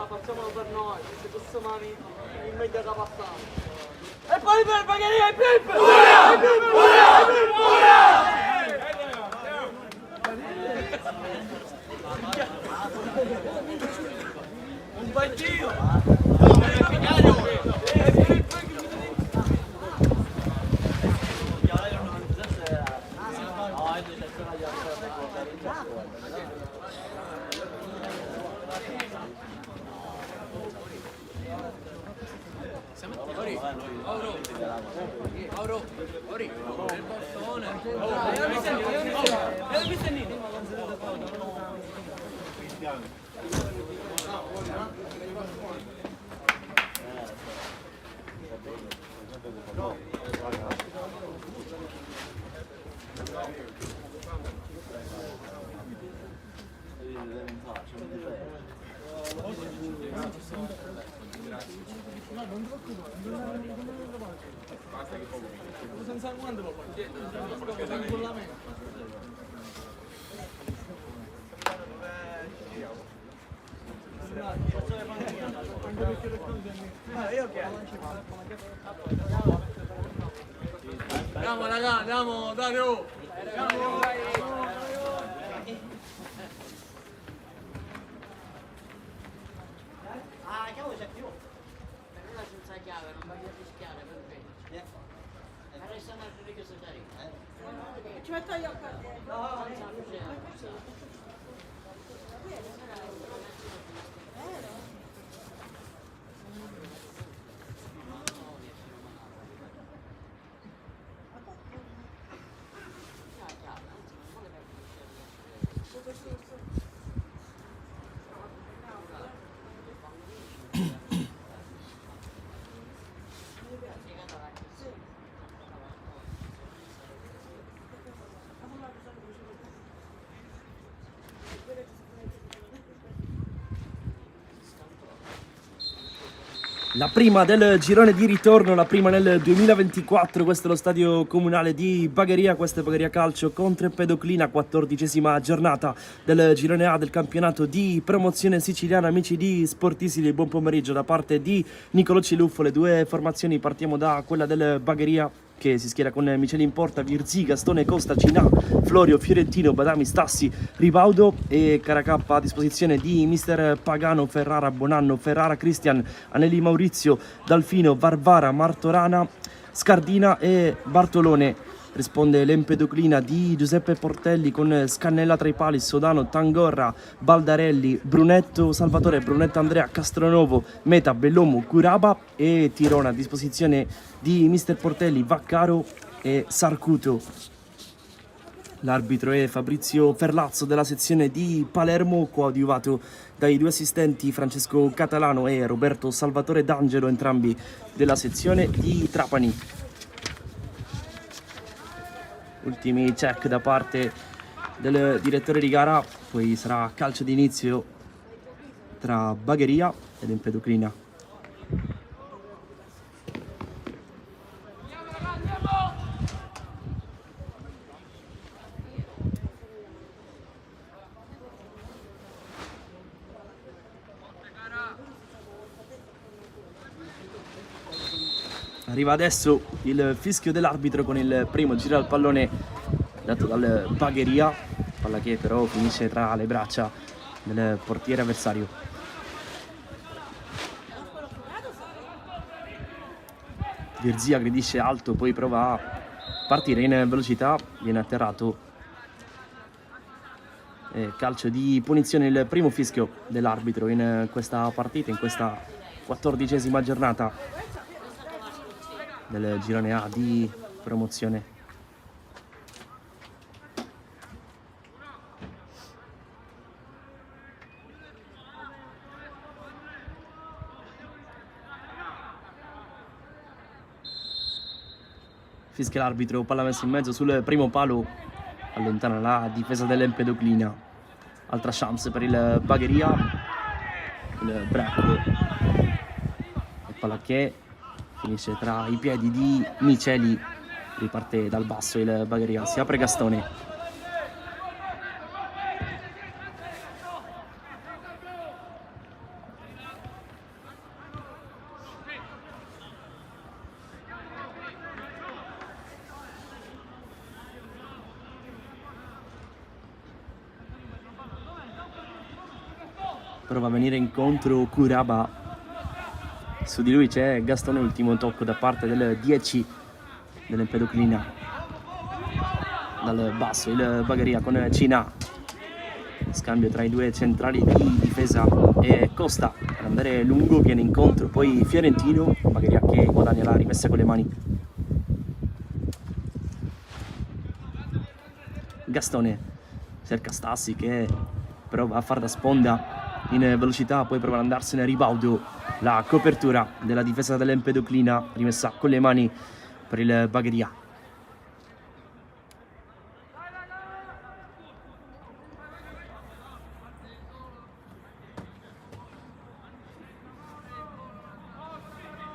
facciamolo per noi, se queste mani immediata passata. E poi per Bagheria e Pip! Un battino! Mauro, Ori, il bottone. Senza quando lo fai? Andiamo raga, andiamo, Dario! Ah, chiamo c'è più. Per una senza chiave, non voglio rischiare per me. Ma resta una che si dà. Ci metto io qua. La prima del girone di ritorno, la prima nel 2024, questo è lo stadio comunale di Bagheria, questo è Bagheria Calcio contro Empedoclina, 14ª giornata del girone A del campionato di promozione siciliana. Amici di Sportisili, buon pomeriggio da parte di Nicolò Ciluffo. Le due formazioni, partiamo da quella del Bagheria, che si schiera con Miceli in porta, Virzì, Gastone, Costa, Cinà, Florio, Fiorentino, Badami, Stassi, Ribaudo e Caracappa a disposizione di mister Pagano, Ferrara, Bonanno, Ferrara, Cristian, Anelli, Maurizio, Dalfino, Varvara, Martorana, Scardina e Bartolone. Risponde l'Empedoclina di Giuseppe Portelli con Scannella tra i pali, Sodano, Tangorra, Baldarelli, Brunetto, Salvatore, Brunetto, Andrea, Castronovo, Meta, Bellomo, Curaba e Tirona a disposizione di mister Portelli, Vaccaro e Sarcuto. L'arbitro è Fabrizio Ferlazzo della sezione di Palermo, coadiuvato dai due assistenti Francesco Catalano e Roberto Salvatore D'Angelo, entrambi della sezione di Trapani. Ultimi check da parte del direttore di gara, poi sarà calcio d'inizio tra Bagheria ed Empedoclina. Arriva adesso il fischio dell'arbitro con il primo giro al pallone dato dal Bagheria, palla che però finisce tra le braccia del portiere avversario. Virzì aggredisce alto, poi prova a partire in velocità, viene atterrato. Calcio di punizione, il primo fischio dell'arbitro in questa partita, in questa 14ª giornata del girone A di promozione. Fischia l'arbitro, palla messa in mezzo sul primo palo, allontana la difesa dell'Empedoclina. Altra chance per il Bagheria, il break, e palla che finisce tra i piedi di Miceli, riparte dal basso il Bagheria, si apre Gastone. prova a venire incontro Kuraba. Su di lui c'è Gastone, ultimo tocco da parte del 10 dell'Empedoclina. Dal basso il Bagheria con Cina. Scambio tra i due centrali di difesa e Costa per andare lungo, viene incontro poi Fiorentino, Bagheria che guadagna la rimessa con le mani. Gastone cerca Stassi che prova a far da sponda in velocità, poi prova ad andarsene a ribaudo, la copertura della difesa dell'Empedoclina rimessa con le mani per il Bagheria.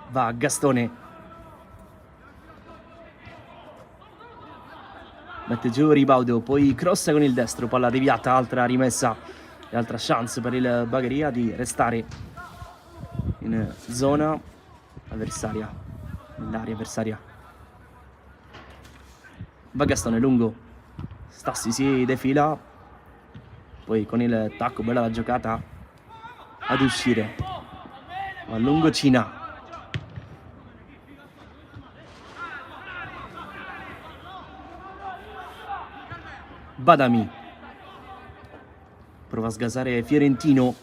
Va Gastone, mette giù ribaudo, poi crossa con il destro, palla deviata, altra rimessa e altra chance per il Bagheria di restare in zona avversaria, nell'area avversaria. Va Gastone lungo, Stassi si defila, poi con il tacco, bella la giocata ad uscire, a lungo Cina. Badami prova a sgasare Fiorentino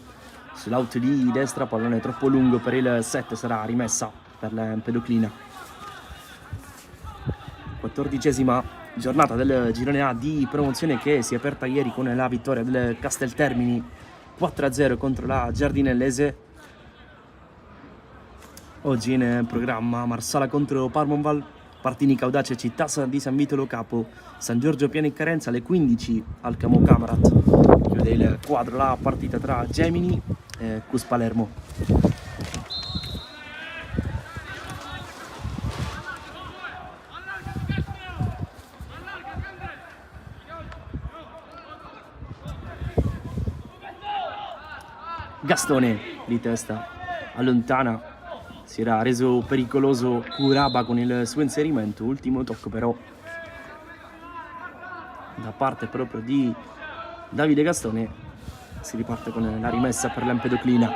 sull'out di destra, pallone troppo lungo per il 7, sarà rimessa per l'Empedoclina. 14ª giornata del girone A di promozione che si è aperta ieri con la vittoria del Casteltermini 4-0 contro la Giardinellese. Oggi in programma Marsala contro Parmonval, Partinica Audace Città di San Vito Lo Capo, San Giorgio Piani Carenza alle 15 al Camo Camarat. Chiude il quadro la partita tra Gemini e Cus Palermo. Gastone di testa allontana, si era reso pericoloso Kuraba con il suo inserimento, ultimo tocco però da parte proprio di Davide Gastone. Si riparte con la rimessa per l'Empedoclina.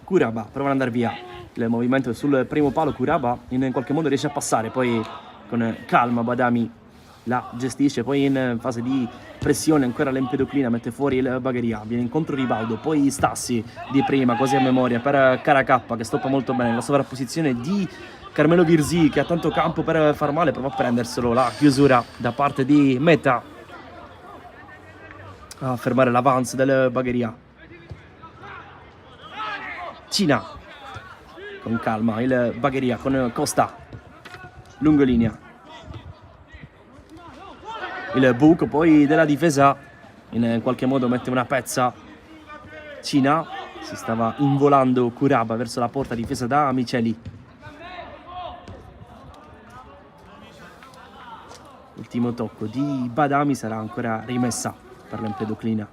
Kuraba prova ad andare via, il movimento sul primo palo, Kuraba in qualche modo riesce a passare, poi con calma Badami la gestisce, poi in fase di pressione ancora l'Empedoclina mette fuori il Bagheria, viene incontro ribaudo, poi Stassi di prima quasi a memoria per Caracappa che stoppa molto bene la sovrapposizione di Carmelo Virzi che ha tanto campo per far male, prova a prenderselo, la chiusura da parte di Meta a fermare l'avance del Bagheria. Cina con calma il Bagheria con Costa, lungo linea. Il buco poi della difesa in qualche modo mette una pezza Cina, si stava involando Kuraba verso la porta difesa da Miceli. Ultimo tocco di Badami, sarà ancora rimessa per l'Empedoclina.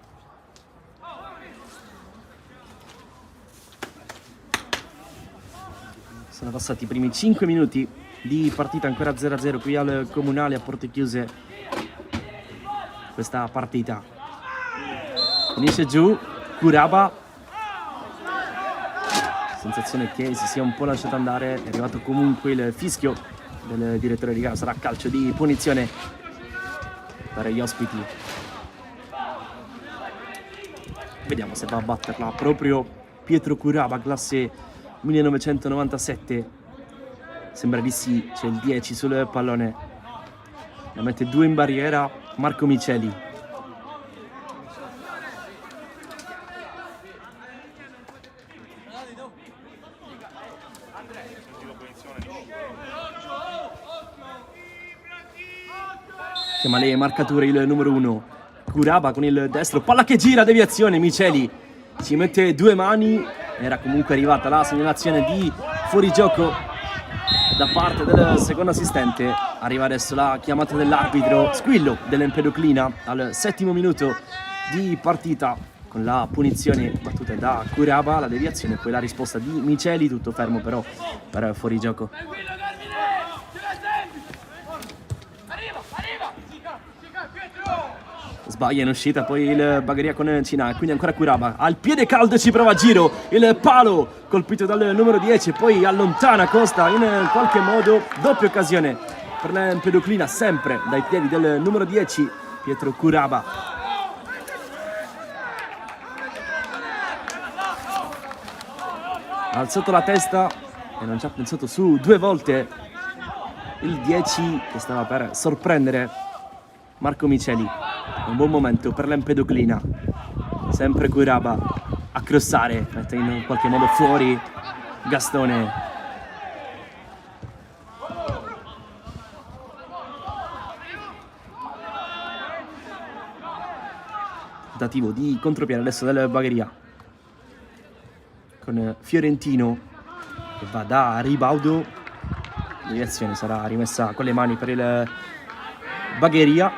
Sono passati i primi 5 minuti di partita, ancora 0-0 qui al Comunale, a porte chiuse questa partita. Finisce giù Kuraba, sensazione che si sia un po' lasciato andare, è arrivato comunque il fischio del direttore di gara, sarà calcio di punizione per gli ospiti. Vediamo se va a batterla proprio Pietro Kuraba, classe 1997, sembra di sì, c'è il 10 sul pallone, la mette 2 in barriera Marco Miceli. Chiama le marcature il numero 1 Kuraba con il destro, palla che gira, deviazione, Miceli ci mette 2 mani, era comunque arrivata la segnalazione di fuorigioco da parte del secondo assistente. Arriva adesso la chiamata dell'arbitro, squillo dell'Empedoclina al 7° minuto di partita con la punizione battuta da Kuraba, la deviazione e poi la risposta di Miceli, tutto fermo però per fuorigioco. Sbaglia in uscita poi il Bagheria con Cina, quindi ancora Kuraba. Al piede caldo ci prova a giro, il palo colpito dal numero 10, poi allontana Costa in qualche modo. Doppia occasione per l'Empedoclina, sempre dai piedi del numero 10, Pietro Kuraba. Ha alzato la testa e non ci ha pensato su 2 volte il 10 che stava per sorprendere Marco Miceli. Un buon momento per l'Empedoclina, sempre Kuraba a crossare, mette in qualche modo fuori Gastone. Tentativo di contropiede adesso del Bagheria con Fiorentino che va da Ribaudo. La direzione sarà rimessa con le mani per il Bagheria,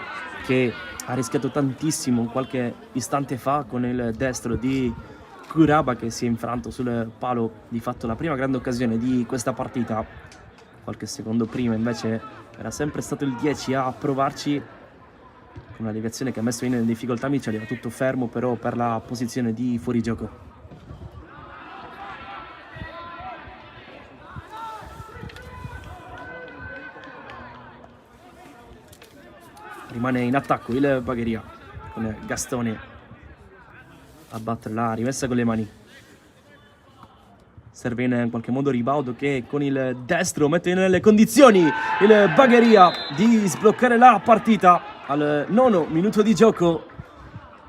che ha rischiato tantissimo qualche istante fa con il destro di Kuraba, che si è infranto sul palo, di fatto la prima grande occasione di questa partita. Qualche secondo prima invece era sempre stato il 10 a provarci, con una deviazione che ha messo in difficoltà Miceli. Era tutto fermo però per la posizione di fuorigioco. Rimane in attacco il Bagheria con Gastone a battere la rimessa con le mani. Serve in qualche modo Ribaudo, che con il destro mette nelle condizioni il Bagheria di sbloccare la partita al 9° minuto di gioco.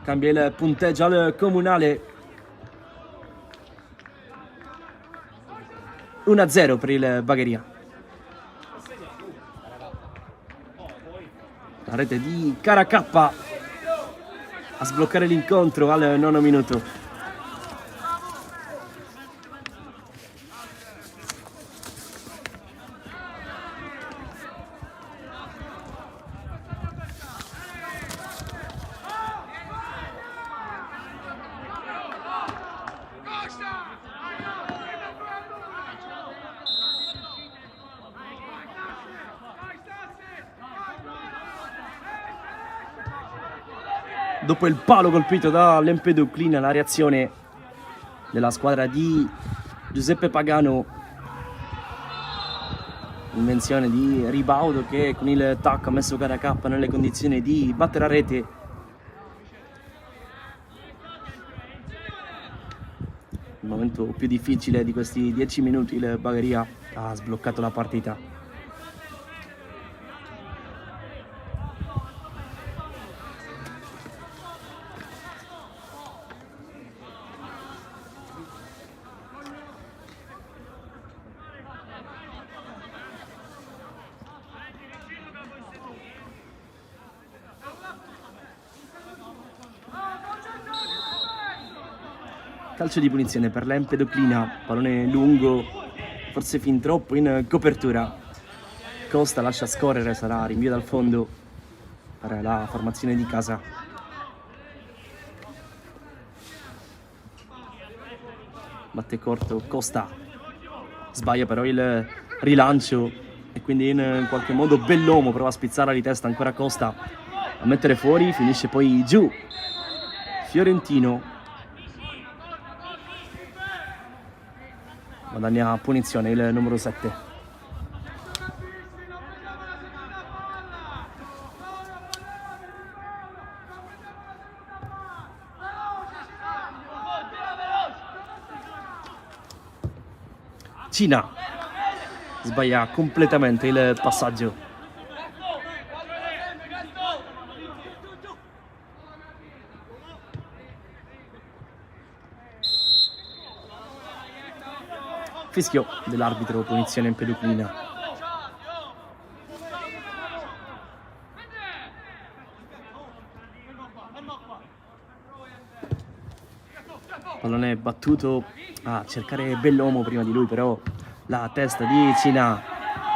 Cambia il punteggio al comunale. 1-0 per il Bagheria. La rete di Caracappa a sbloccare l'incontro al 9° minuto. Dopo il palo colpito dall'Empedoclina, la reazione della squadra di Giuseppe Pagano. Invenzione di Ribaudo, che con il tacco ha messo Caracappa nelle condizioni di battere a rete. Il momento più difficile di questi 10 minuti, il Bagheria ha sbloccato la partita. Calcio di punizione per l'Empedoclina, pallone lungo, forse fin troppo in copertura. Costa lascia scorrere, sarà rinvio dal fondo per la formazione di casa. Batte corto Costa, sbaglia però il rilancio e quindi in qualche modo Bellomo prova a spizzarla di testa ancora Costa, a mettere fuori, finisce poi giù Fiorentino. Guadagna punizione il numero 7. Cina sbaglia completamente il passaggio. Fischio dell'arbitro, punizione Empedoclina. Pallone battuto a cercare Bellomo prima di lui, però la testa di Cina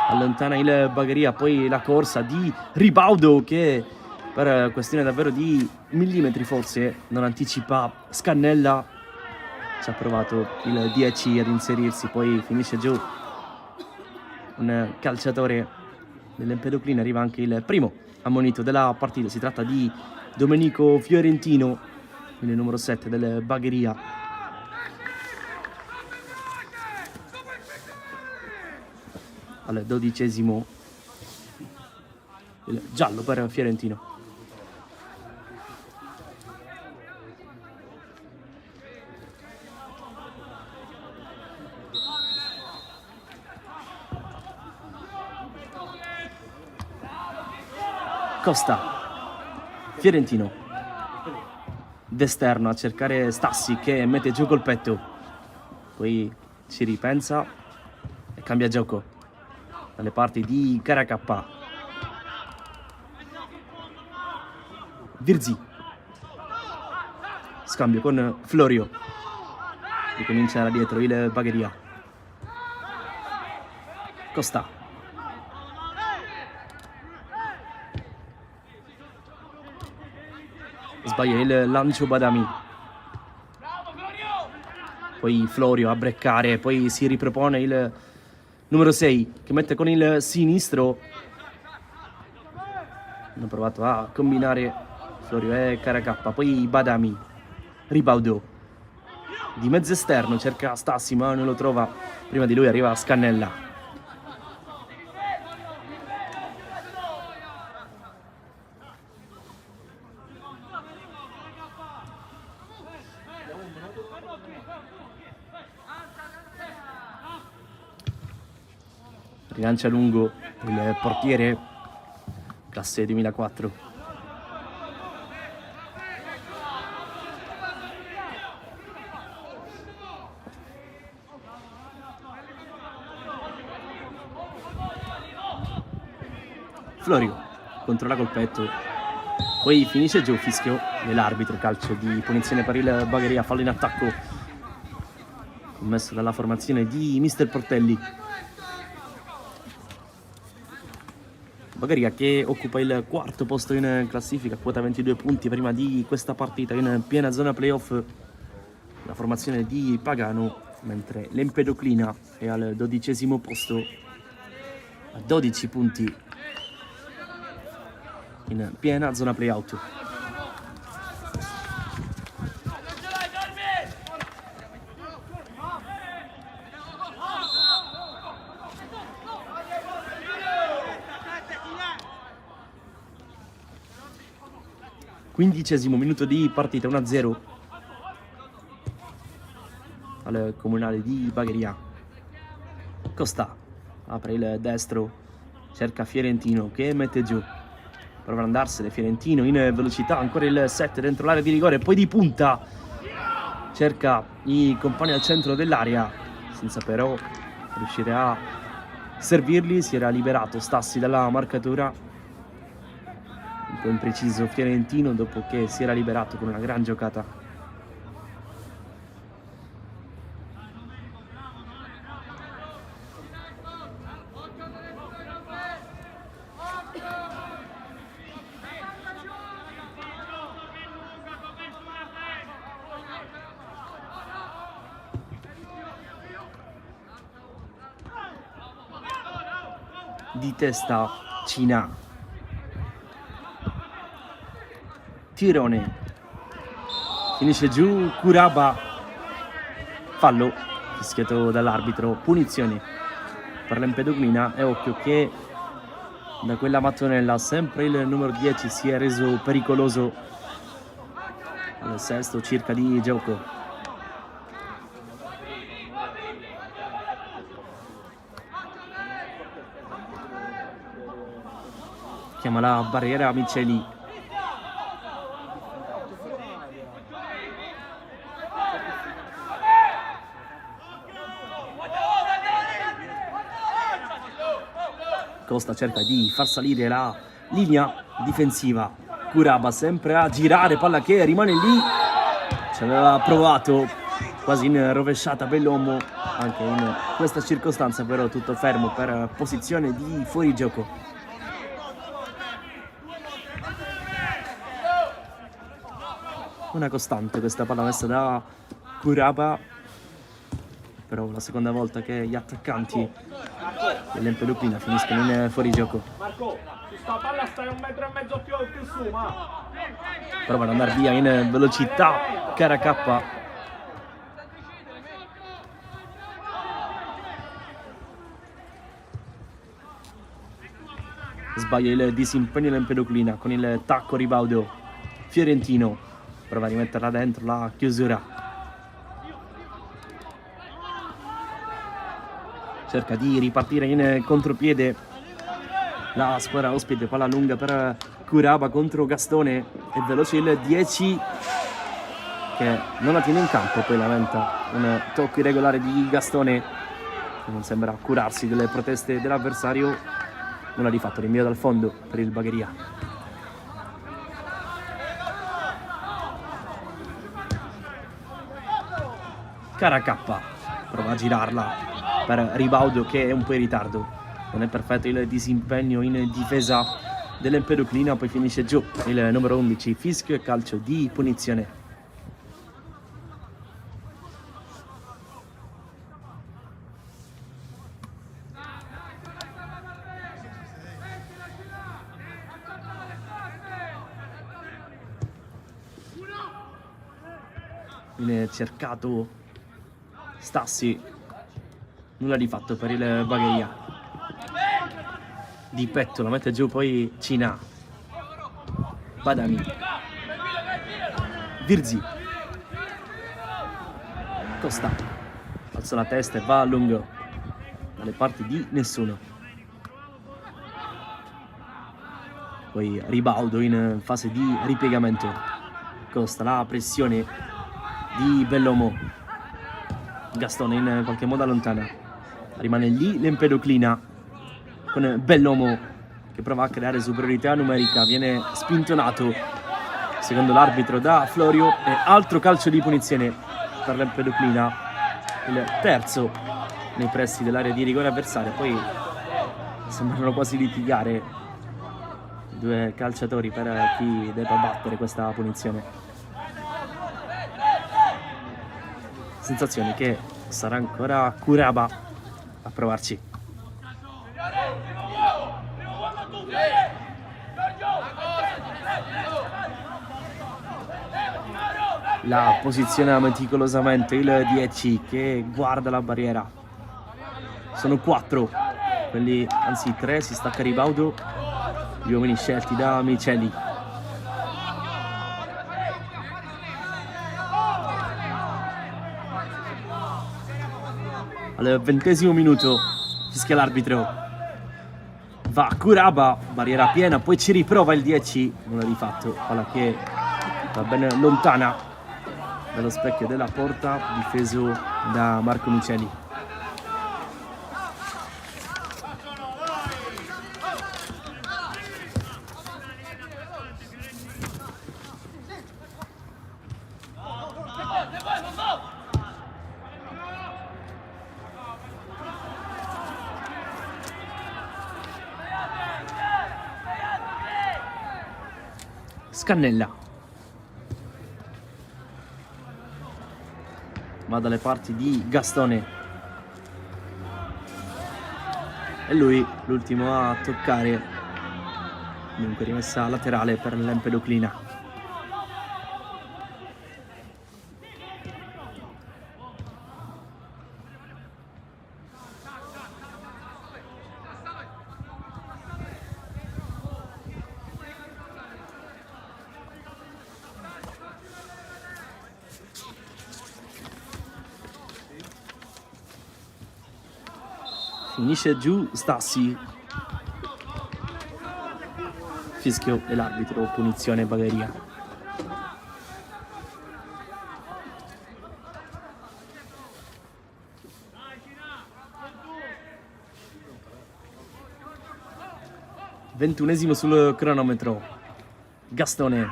allontana il Bagheria. Poi la corsa di Ribaudo, che per questione davvero di millimetri forse non anticipa Scannella. Ci ha provato il 10 ad inserirsi, poi finisce giù un calciatore dell'Empedoclina. Arriva anche il primo ammonito della partita, si tratta di Domenico Fiorentino, il numero 7 del Bagheria. Al 12esimo il giallo per Fiorentino. Costa, Fiorentino, d'esterno a cercare Stassi che mette giù col petto, poi ci ripensa e cambia gioco dalle parti di Caracappa. Virzi, scambio con Florio, ricomincia da dietro il Bagheria. Costa, sbaglia il lancio Badami, poi Florio a breccare, poi si ripropone il numero 6 che mette con il sinistro. Hanno provato a combinare Florio e Caracappa, poi Badami, Ribaudo di mezzo esterno, cerca Stassi ma non lo trova, prima di lui arriva Scannella. Rilancia lungo il portiere, classe 2004. Florio controlla col petto, poi finisce giù, fischio dell'arbitro, calcio di punizione per il Bagheria, fallo in attacco commesso dalla formazione di Mister Portelli. Bagheria che occupa il quarto posto in classifica, quota 22 punti prima di questa partita in piena zona playoff. La formazione di Pagano, mentre l'Empedoclina è al 12esimo posto a 12 punti in piena zona playout. Quindicesimo minuto di partita, 1-0 al comunale di Bagheria. Costa apre il destro, cerca Fiorentino che mette giù, prova ad andarsene Fiorentino in velocità, ancora il 7 dentro l'area di rigore, poi di punta cerca i compagni al centro dell'area senza però riuscire a servirli. Si era liberato Stassi dalla marcatura, un po' impreciso Fiorentino dopo che si era liberato con una gran giocata. Di testa Cina, tirone, finisce giù Curaba, fallo fischiato dall'arbitro, punizione per l'Empedoclina. E occhio che da quella mattonella sempre il numero 10 si è reso pericoloso al sesto circa di gioco. Chiama la barriera Miceli. Costa cerca di far salire la linea difensiva. Curaba sempre a girare, palla che rimane lì. Ci aveva provato quasi in rovesciata Bellomo anche in questa circostanza, però tutto fermo per posizione di fuorigioco. Una costante questa palla messa da Curaba, però la seconda volta che gli attaccanti dell'Empedoclina finiscono in fuorigioco. Marco, su sta palla stai 1,5 metri più su, ma prova ad andare via in velocità Caracappa. Sbaglia il disimpegno l'Empedoclina con il tacco ribaudo fiorentino, prova a rimetterla dentro la chiusura, cerca di ripartire in contropiede la squadra ospite, palla lunga per Curaba contro Gastone, è veloce il 10 che non la tiene in campo, poi lamenta un tocco irregolare di Gastone che non sembra curarsi delle proteste dell'avversario. Nulla di fatto, rinvio dal fondo per il Bagheria. Caracappa prova a girarla per Ribaudo che è un po' in ritardo. Non è perfetto il disimpegno in difesa dell'Empedoclina, poi finisce giù il numero 11, fischio e calcio di punizione. Viene cercato Stassi, nulla di fatto per il Bagheria. Di petto la mette giù poi Cina, Badami, Virzi, Costa, alza la testa e va a lungo dalle parti di nessuno. Poi Ribaudo in fase di ripiegamento. Costa, la pressione di Bellomo, Gastone in qualche modo allontana, rimane lì l'Empedoclina con Bellomo che prova a creare superiorità numerica, viene spintonato secondo l'arbitro da Florio e altro calcio di punizione per l'Empedoclina, il terzo nei pressi dell'area di rigore avversaria. Poi sembrano quasi litigare i due calciatori per chi debba battere questa punizione. Sensazione che sarà ancora Curaba a provarci. La posiziona meticolosamente il 10 che guarda la barriera. Sono 4, quelli, anzi 3, si stacca Ribaudo, gli uomini scelti da Miceli. Al 20° minuto fischia l'arbitro, va Curaba, barriera piena, poi ci riprova il 10, nulla di fatto, palla che va ben lontana dallo specchio della porta, difeso da Marco Miceli. Scannella va dalle parti di Gastone, e lui l'ultimo a toccare, dunque rimessa laterale per l'Empedoclina. Finisce giù Stassi, fischio dell'arbitro, punizione Bagheria. Ventunesimo sul cronometro. Gastone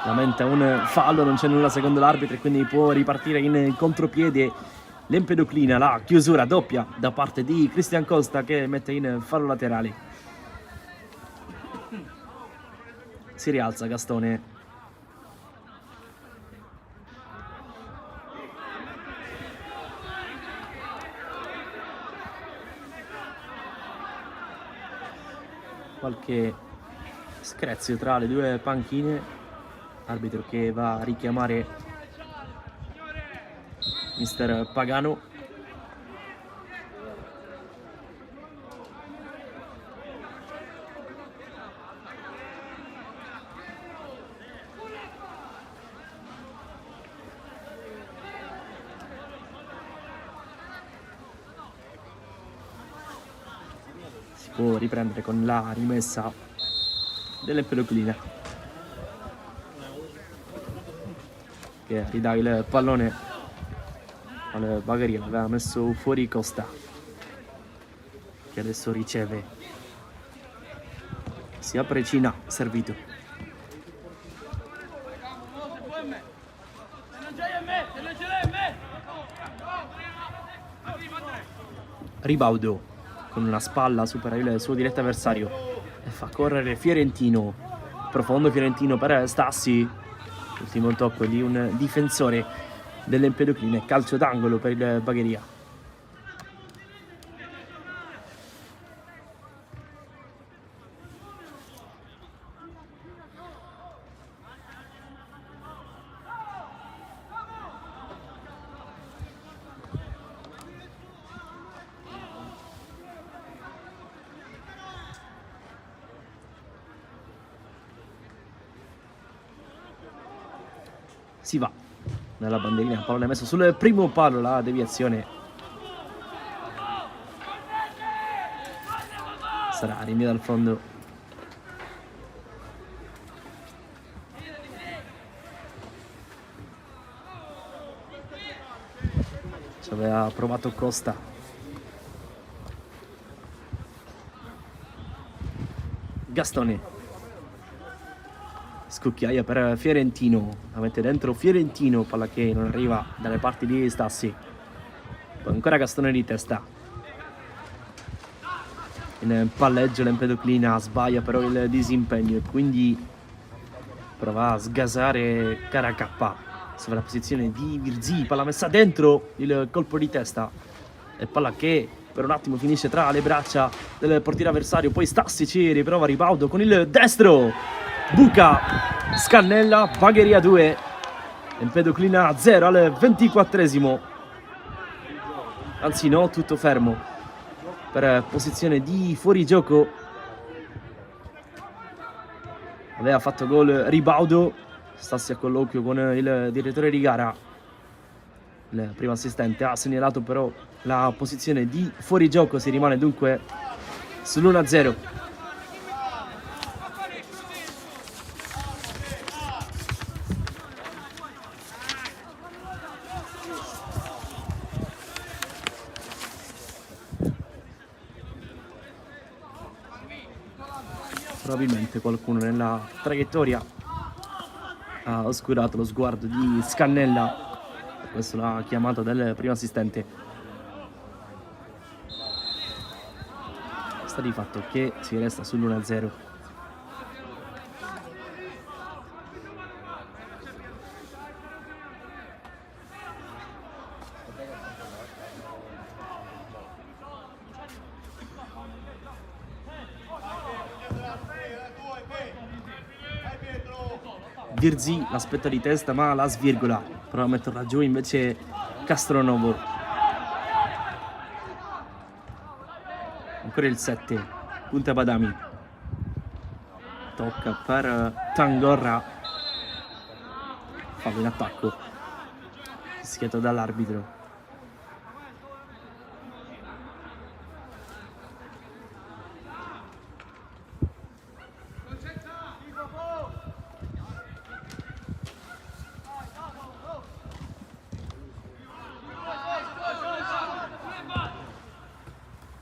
lamenta un fallo, non c'è nulla secondo l'arbitro e quindi può ripartire in contropiede l'Empedoclina. La chiusura doppia da parte di Cristian Costa che mette in fallo laterale. Si rialza Gastone. Qualche Screzio tra le due panchine, arbitro che va a richiamare mister Pagano. Si può riprendere con la rimessa dell'Empedoclina, che ridà il pallone al Bagheria. L'aveva messo fuori Costa, che adesso riceve. Si apre Cina, servito. Ribaudo con una spalla supera il suo diretto avversario e fa correre Fiorentino. Profondo Fiorentino per Stassi. Ultimo tocco di un difensore dell'Empedoclina. Calcio d'angolo per il Bagheria. Si va nella bandierina, pallone messo sul primo palo, la deviazione sarà rinvio dal fondo. Ci aveva provato Costa. Gastone. Scucchiaia per Fiorentino, la mette dentro Fiorentino, palla che non arriva dalle parti di Stassi. Poi ancora Gastone di testa. In palleggio l'Empedoclina sbaglia però il disimpegno e quindi prova a sgasare Caracappa. Sopra la posizione di Virzì, palla messa dentro, il colpo di testa e palla che per un attimo finisce tra le braccia del portiere avversario. Poi Stassi ci riprova Ribaudo con il destro. Buca, Scannella, Bagheria 2, Empedoclina 0 al 24esimo. Anzi no, tutto fermo per posizione di fuorigioco. Aveva fatto gol Ribaudo. Stassi a colloquio con il direttore di gara. Il primo assistente ha segnalato però la posizione di fuorigioco. Si rimane dunque sull'1-0. Probabilmente qualcuno nella traiettoria ha oscurato lo sguardo di Scannella. Questa è la chiamata del primo assistente. Sta di fatto che si resta sull'1-0. Virzì l'aspetta di testa ma la svirgola, prova a metterla giù invece Castronovo. Ancora il 7, punta Badami, tocca per Tangorra, fallo in attacco fischiato dall'arbitro.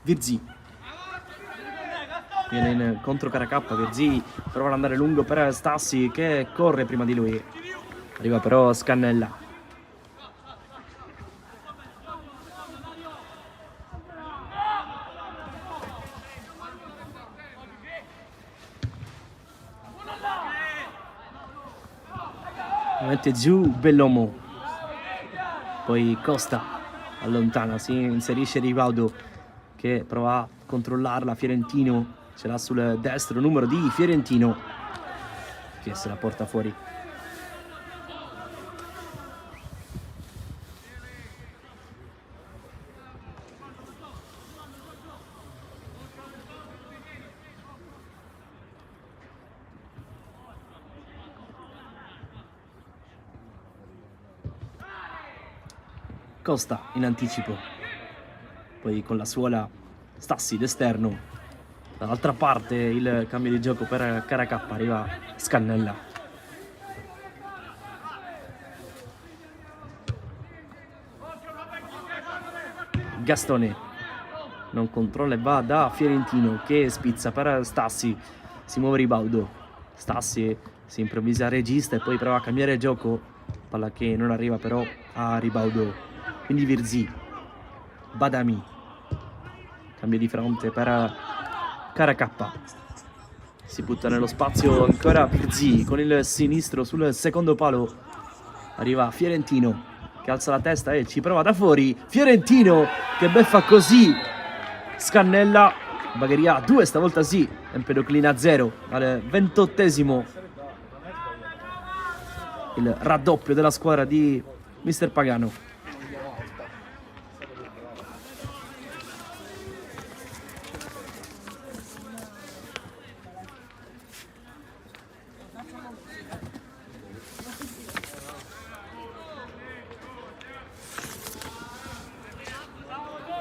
Virzì viene in contro Caracappa. Virzì prova ad andare lungo per Stassi che corre prima di lui, arriva però Scannella. Mette giù Bellomo, poi Costa allontana, si inserisce Ribaudo che prova a controllarla. Fiorentino ce l'ha sul destro, numero di Fiorentino. che se la porta fuori. Costa in anticipo, poi con la suola Stassi d'esterno, dall'altra parte il cambio di gioco per Caracappa, arriva Scannella. Gastone non controlla e va da Fiorentino che spizza per Stassi, si muove Ribaudo, Stassi si improvvisa regista e poi prova a cambiare gioco, palla che non arriva però a Ribaudo. Quindi Virzì, Badami, cambio di fronte per Caracappa, si butta nello spazio ancora Virzì con il sinistro sul secondo palo, arriva Fiorentino che alza la testa e ci prova da fuori, Fiorentino che beffa così Scannella, Bagheria 2 stavolta sì, Empedoclina 0 al 28esimo, il raddoppio della squadra di Mister Pagano.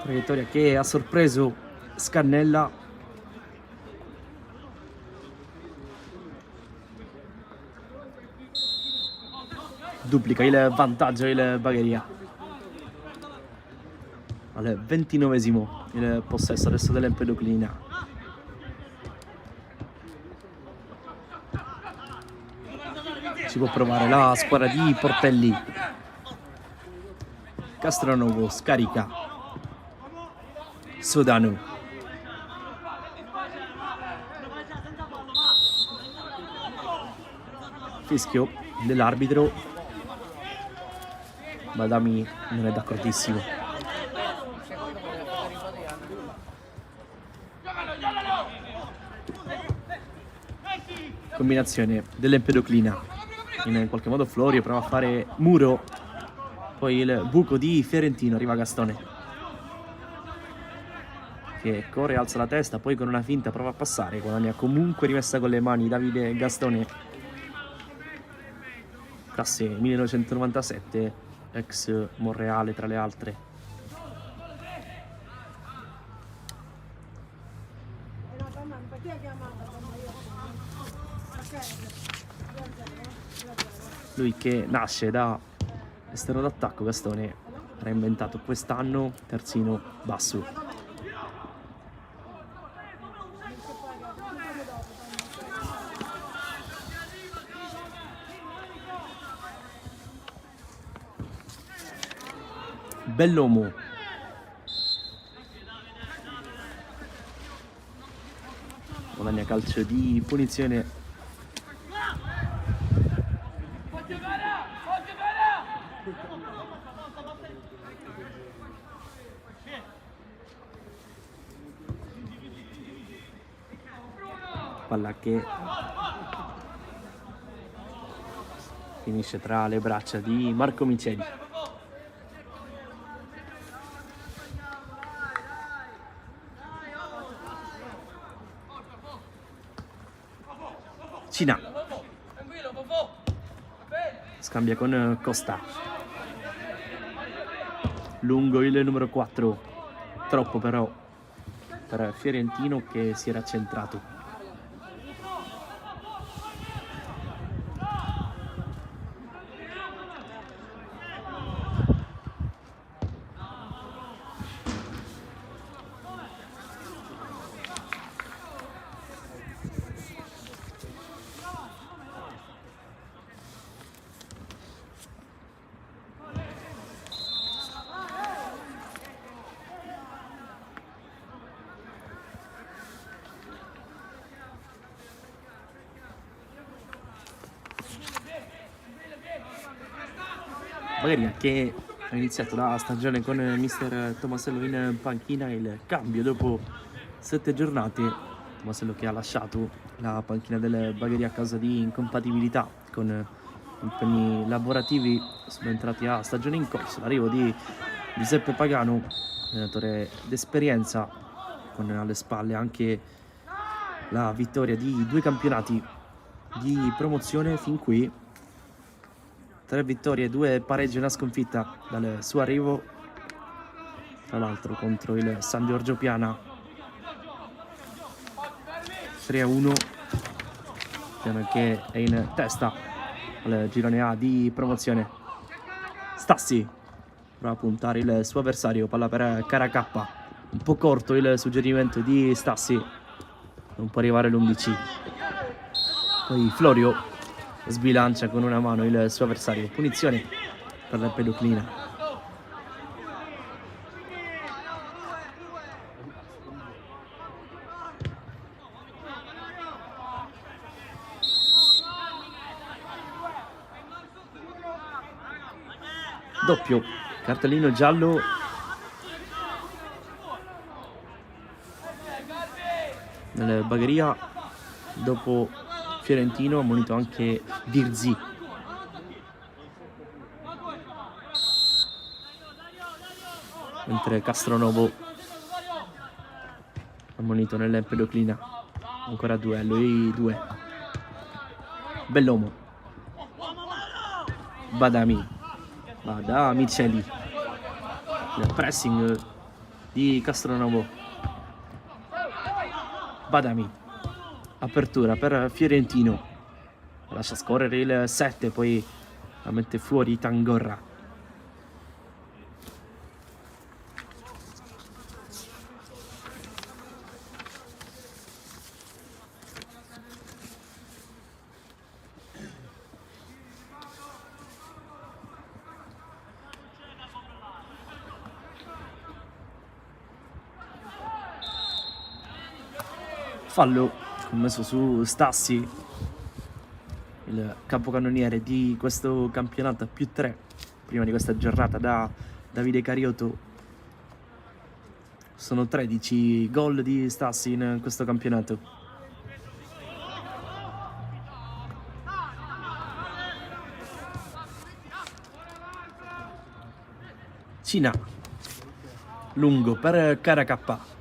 Traiettoria che ha sorpreso Scannella. Duplica il vantaggio il Bagheria. Al 29esimo il possesso adesso dell'Empedoclina. Ci può provare la squadra di Portelli. Castronovo scarica. Sodano. Fischio dell'arbitro. Badami non è d'accordissimo. Combinazione dell'Empedoclina. In qualche modo Florio prova a fare muro. Poi il buco di Fiorentino, arriva Gastone che corre, alza la testa, poi con una finta prova a passare, guadagna comunque rimessa con le mani Davide Gastone, classe 1997, ex Monreale tra le altre. Lui che nasce da esterno d'attacco, Gastone, reinventato quest'anno terzino basso. Bellomo. Guadagna calcio di punizione. Palla che finisce tra le braccia di Marco Miceli. Cina scambia con Costa, lungo il numero 4, troppo però per Fiorentino che si era centrato. Bagheria che ha iniziato la stagione con mister Tomasello in panchina, il cambio dopo 7 giornate Tomasello che ha lasciato la panchina del Bagheria a causa di incompatibilità con impegni lavorativi, sono entrati a stagione in corso. L'arrivo di Giuseppe Pagano, allenatore d'esperienza, con alle spalle anche la vittoria di 2 campionati di promozione fin qui, 3 vittorie, 2 pareggi e una sconfitta dal suo arrivo, tra l'altro contro il San Giorgio Piana 3-1, Piana che è in testa al girone A di promozione. Stassi prova a puntare il suo avversario, palla per Caracappa, un po' corto il suggerimento di Stassi, non può arrivare l'11. Poi Florio sbilancia con una mano il suo avversario, punizione per la Pedoclina. Doppio, cartellino giallo nel Bagheria. Dopo Fiorentino ha ammonito anche Virzi. Mentre Castronovo ammonito nell'Empedoclina. Ancora duello, i 2. Bellomo. Badamicelli. Il pressing di Castronovo. Badami. Apertura per Fiorentino. Lascia scorrere il 7, poi la mette fuori Tangorra. Fallo commesso su Stassi, il capocannoniere di questo campionato, più 3 prima di questa giornata da Davide Cariotto. Sono 13 gol di Stassi in questo campionato. Cina, lungo per Caracappa.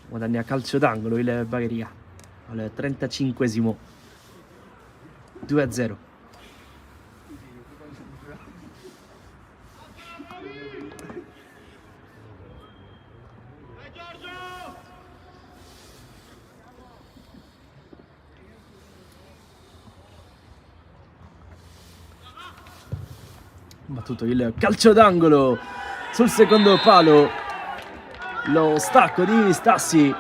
Guadagna calcio d'angolo il Bagheria al 35esimo, 2-0. Battuto il calcio d'angolo sul secondo palo. Lo stacco di Stassi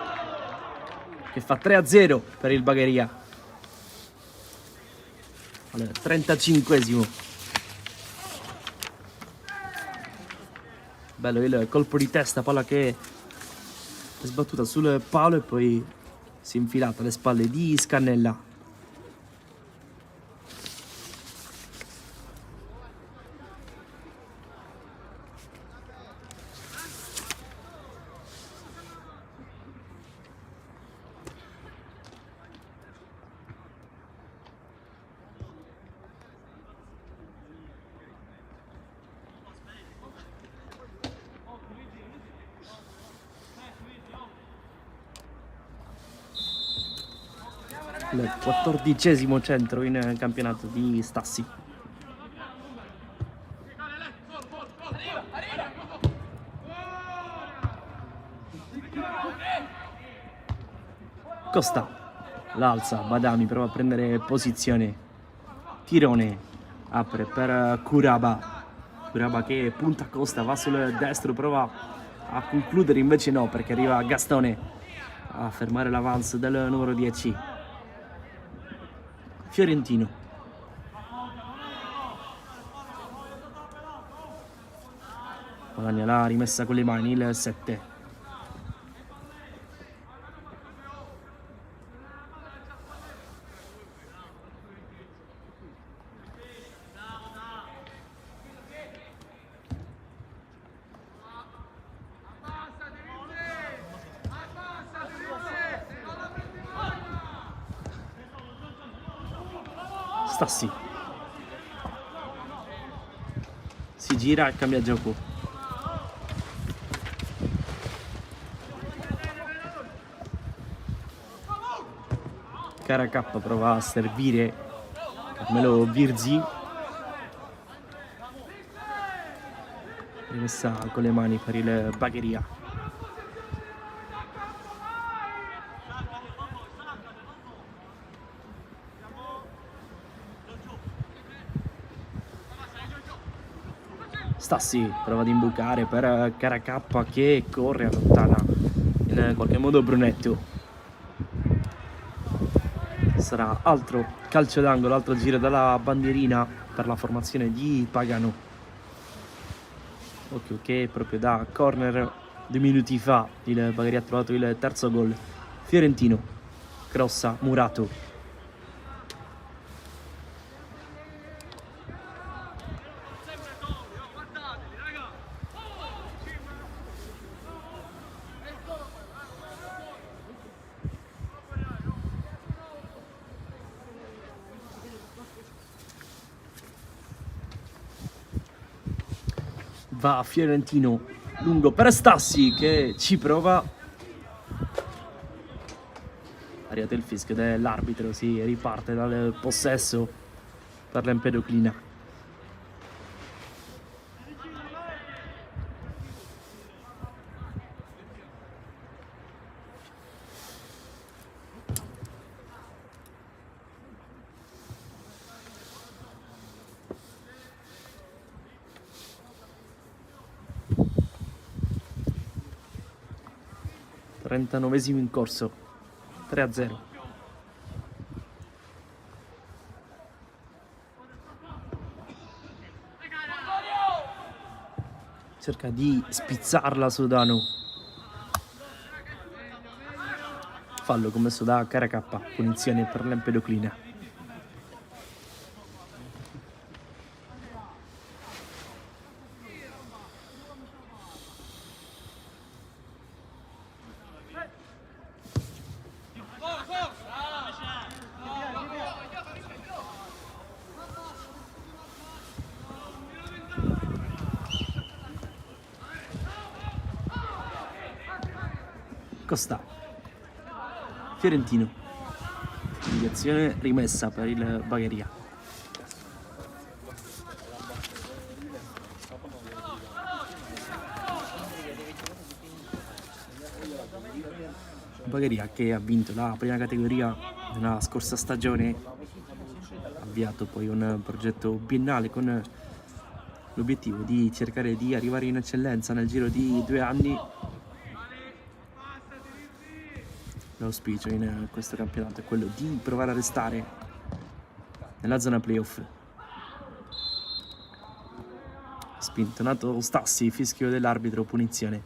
che fa 3-0 per il Bagheria al 35esimo. Bello il colpo di testa, palla che è sbattuta sul palo e poi si è infilata alle spalle di Scannella. Il 14esimo centro in campionato di Stassi. Costa l'alza, Badami prova a prendere posizione, tirone, apre per Curaba che punta a Costa, va sul destro, prova a concludere, invece no, perché arriva Gastone a fermare l'avance del numero 10 Fiorentino. Guadagna la rimessa con le mani il 7. Stassi. Si gira e cambia gioco. Caracappa prova a servire Carmelo Virzi. Rimessa con le mani per il Bagheria. Stassi prova ad imbucare per Caracappa che corre, allontana in qualche modo Brunetto. Sarà altro calcio d'angolo, altro giro dalla bandierina per la formazione di Pagano. Occhio che proprio da corner 2 minuti fa il Bagheria ha trovato il terzo gol. Fiorentino, crossa Murato. Va Fiorentino lungo per Stassi che ci prova. Arrivato il fischio dell'arbitro, si riparte dal possesso per l'Empedoclina. Trentanovesimo in corso, 3-0. Cerca di spizzarla Sodano. Fallo commesso da Caracappa, punizione per l'Empedoclina. Costa, Fiorentino, indicazione rimessa per il Bagheria. Bagheria che ha vinto la prima categoria nella scorsa stagione, ha avviato poi un progetto biennale con l'obiettivo di cercare di arrivare in eccellenza nel giro di 2 anni. L'auspicio in questo campionato è quello di provare a restare nella zona playoff. Spintonato Stassi, fischio dell'arbitro, punizione.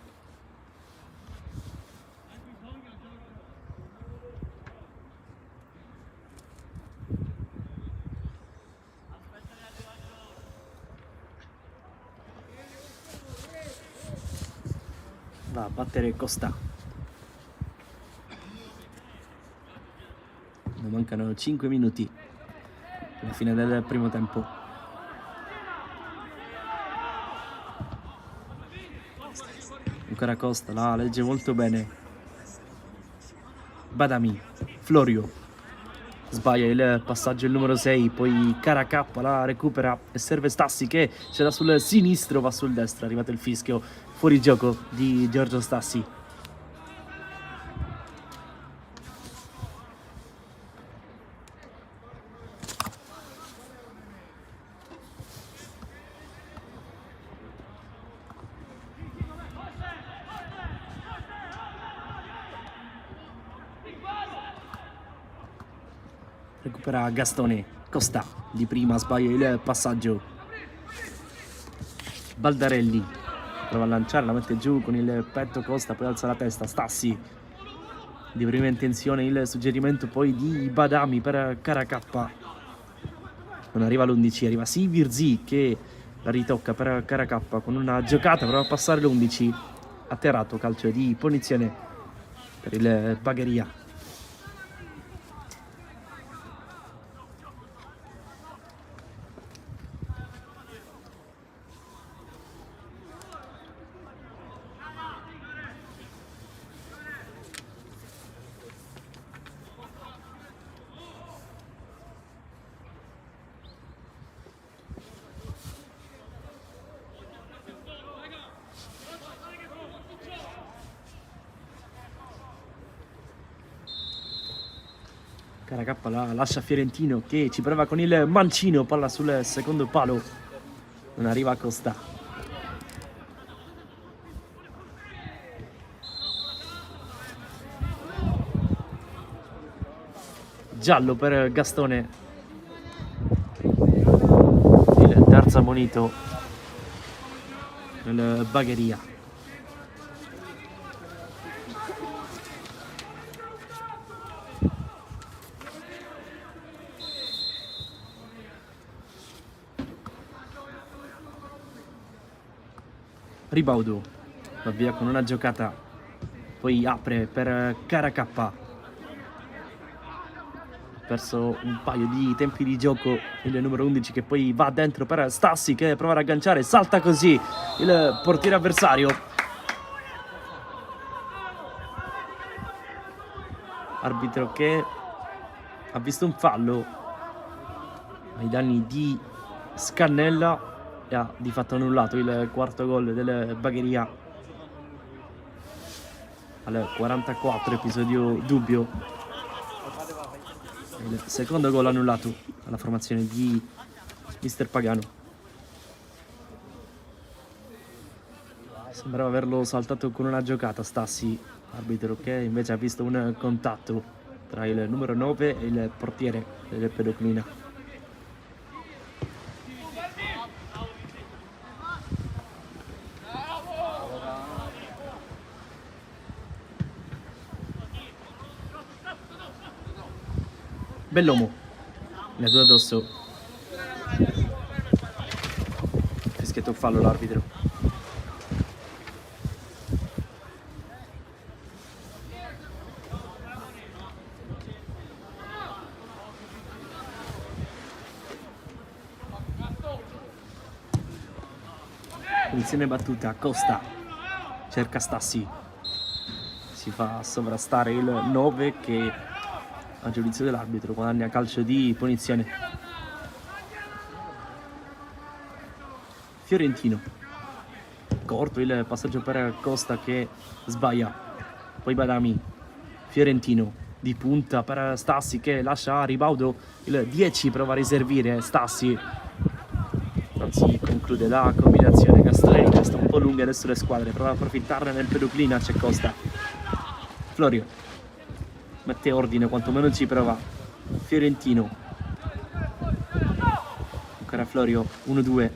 Va a battere Costa. Mancano 5 minuti alla fine del primo tempo. Ancora Costa, la legge molto bene. Badami, Florio sbaglia il passaggio il numero 6, poi Caracappa la recupera e serve Stassi che c'era sul sinistro, va sul destro, è arrivato il fischio, fuori gioco di Giorgio Stassi. Recupera Gastone, Costa di prima sbaglia il passaggio. Baldarelli prova a lanciare, la mette giù con il petto Costa, poi alza la testa. Stassi di prima intenzione, il suggerimento poi di Badami per Caracappa. Non arriva l'11, arriva Virzi che la ritocca per Caracappa con una giocata, prova a passare l'11. Atterrato, calcio di punizione per il Bagheria. Caracappa la lascia Fiorentino che ci prova con il mancino, palla sul secondo palo, non arriva a Costa. Giallo per Gastone, il terzo ammonito nel Bagheria. Ribaudo va via con una giocata, poi apre per Caracappa, perso un paio di tempi di gioco il numero 11 che poi va dentro per Stassi che prova ad agganciare, salta così il portiere avversario. Arbitro che ha visto un fallo ai danni di Scannella e ha di fatto annullato il quarto gol del Bagheria al 44, episodio dubbio. Il secondo gol annullato alla formazione di Mister Pagano. Sembrava averlo saltato con una giocata Stassi, arbitro che invece ha visto un contatto tra il numero 9 e il portiere del Pedoclina. Bellomo, le due addosso. Fischietto fallo l'arbitro. Punizione battuta, Costa cerca Stassi, si fa sovrastare il 9 che a giudizio dell'arbitro guadagna calcio di punizione. Fiorentino, corto il passaggio per Costa che sbaglia, poi Badami. Fiorentino di punta per Stassi che lascia a Ribaudo, il 10 prova a riservire Stassi, non si conclude la combinazione. Gastone resta un po' lunga, adesso le squadre prova a approfittarne nel Pedoclina. C'è Costa, Florio mette ordine, quantomeno ci prova. Fiorentino, ancora Florio, 1-2.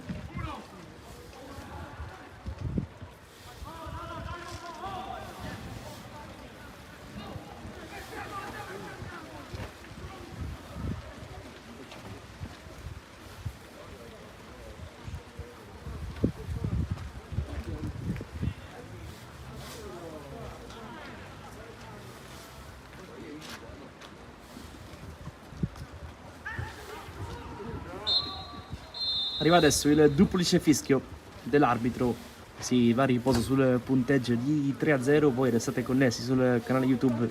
Arriva adesso il duplice fischio dell'arbitro, si va a riposo sul punteggio di 3-0. Voi restate connessi sul canale YouTube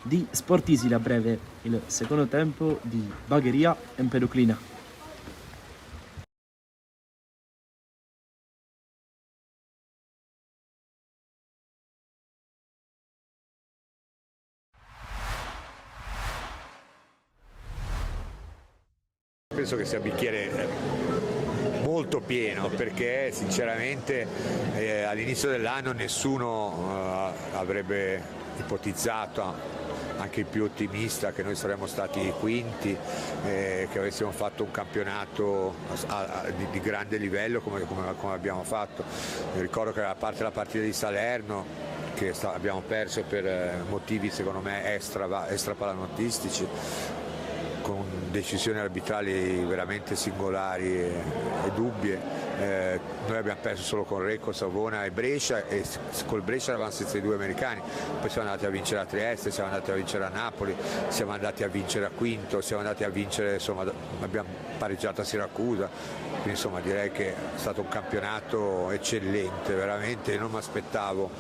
di Sportisili. A breve il secondo tempo di Bagheria Empedoclina. Penso che sia un bicchiere molto pieno, perché sinceramente all'inizio dell'anno nessuno avrebbe ipotizzato, anche il più ottimista, che noi saremmo stati quinti, che avessimo fatto un campionato di grande livello come abbiamo fatto. Mi ricordo che a parte la partita di Salerno, che abbiamo perso per motivi secondo me extra pallanuotistici, con decisioni arbitrali veramente singolari e dubbie. Noi abbiamo perso solo con Recco, Savona e Brescia, e col Brescia eravamo senza i due americani. Poi siamo andati a vincere a Trieste, siamo andati a vincere a Napoli, siamo andati a vincere a Quinto, siamo andati a vincere, insomma, abbiamo pareggiato a Siracusa. Quindi insomma direi che è stato un campionato eccellente, veramente non mi aspettavo,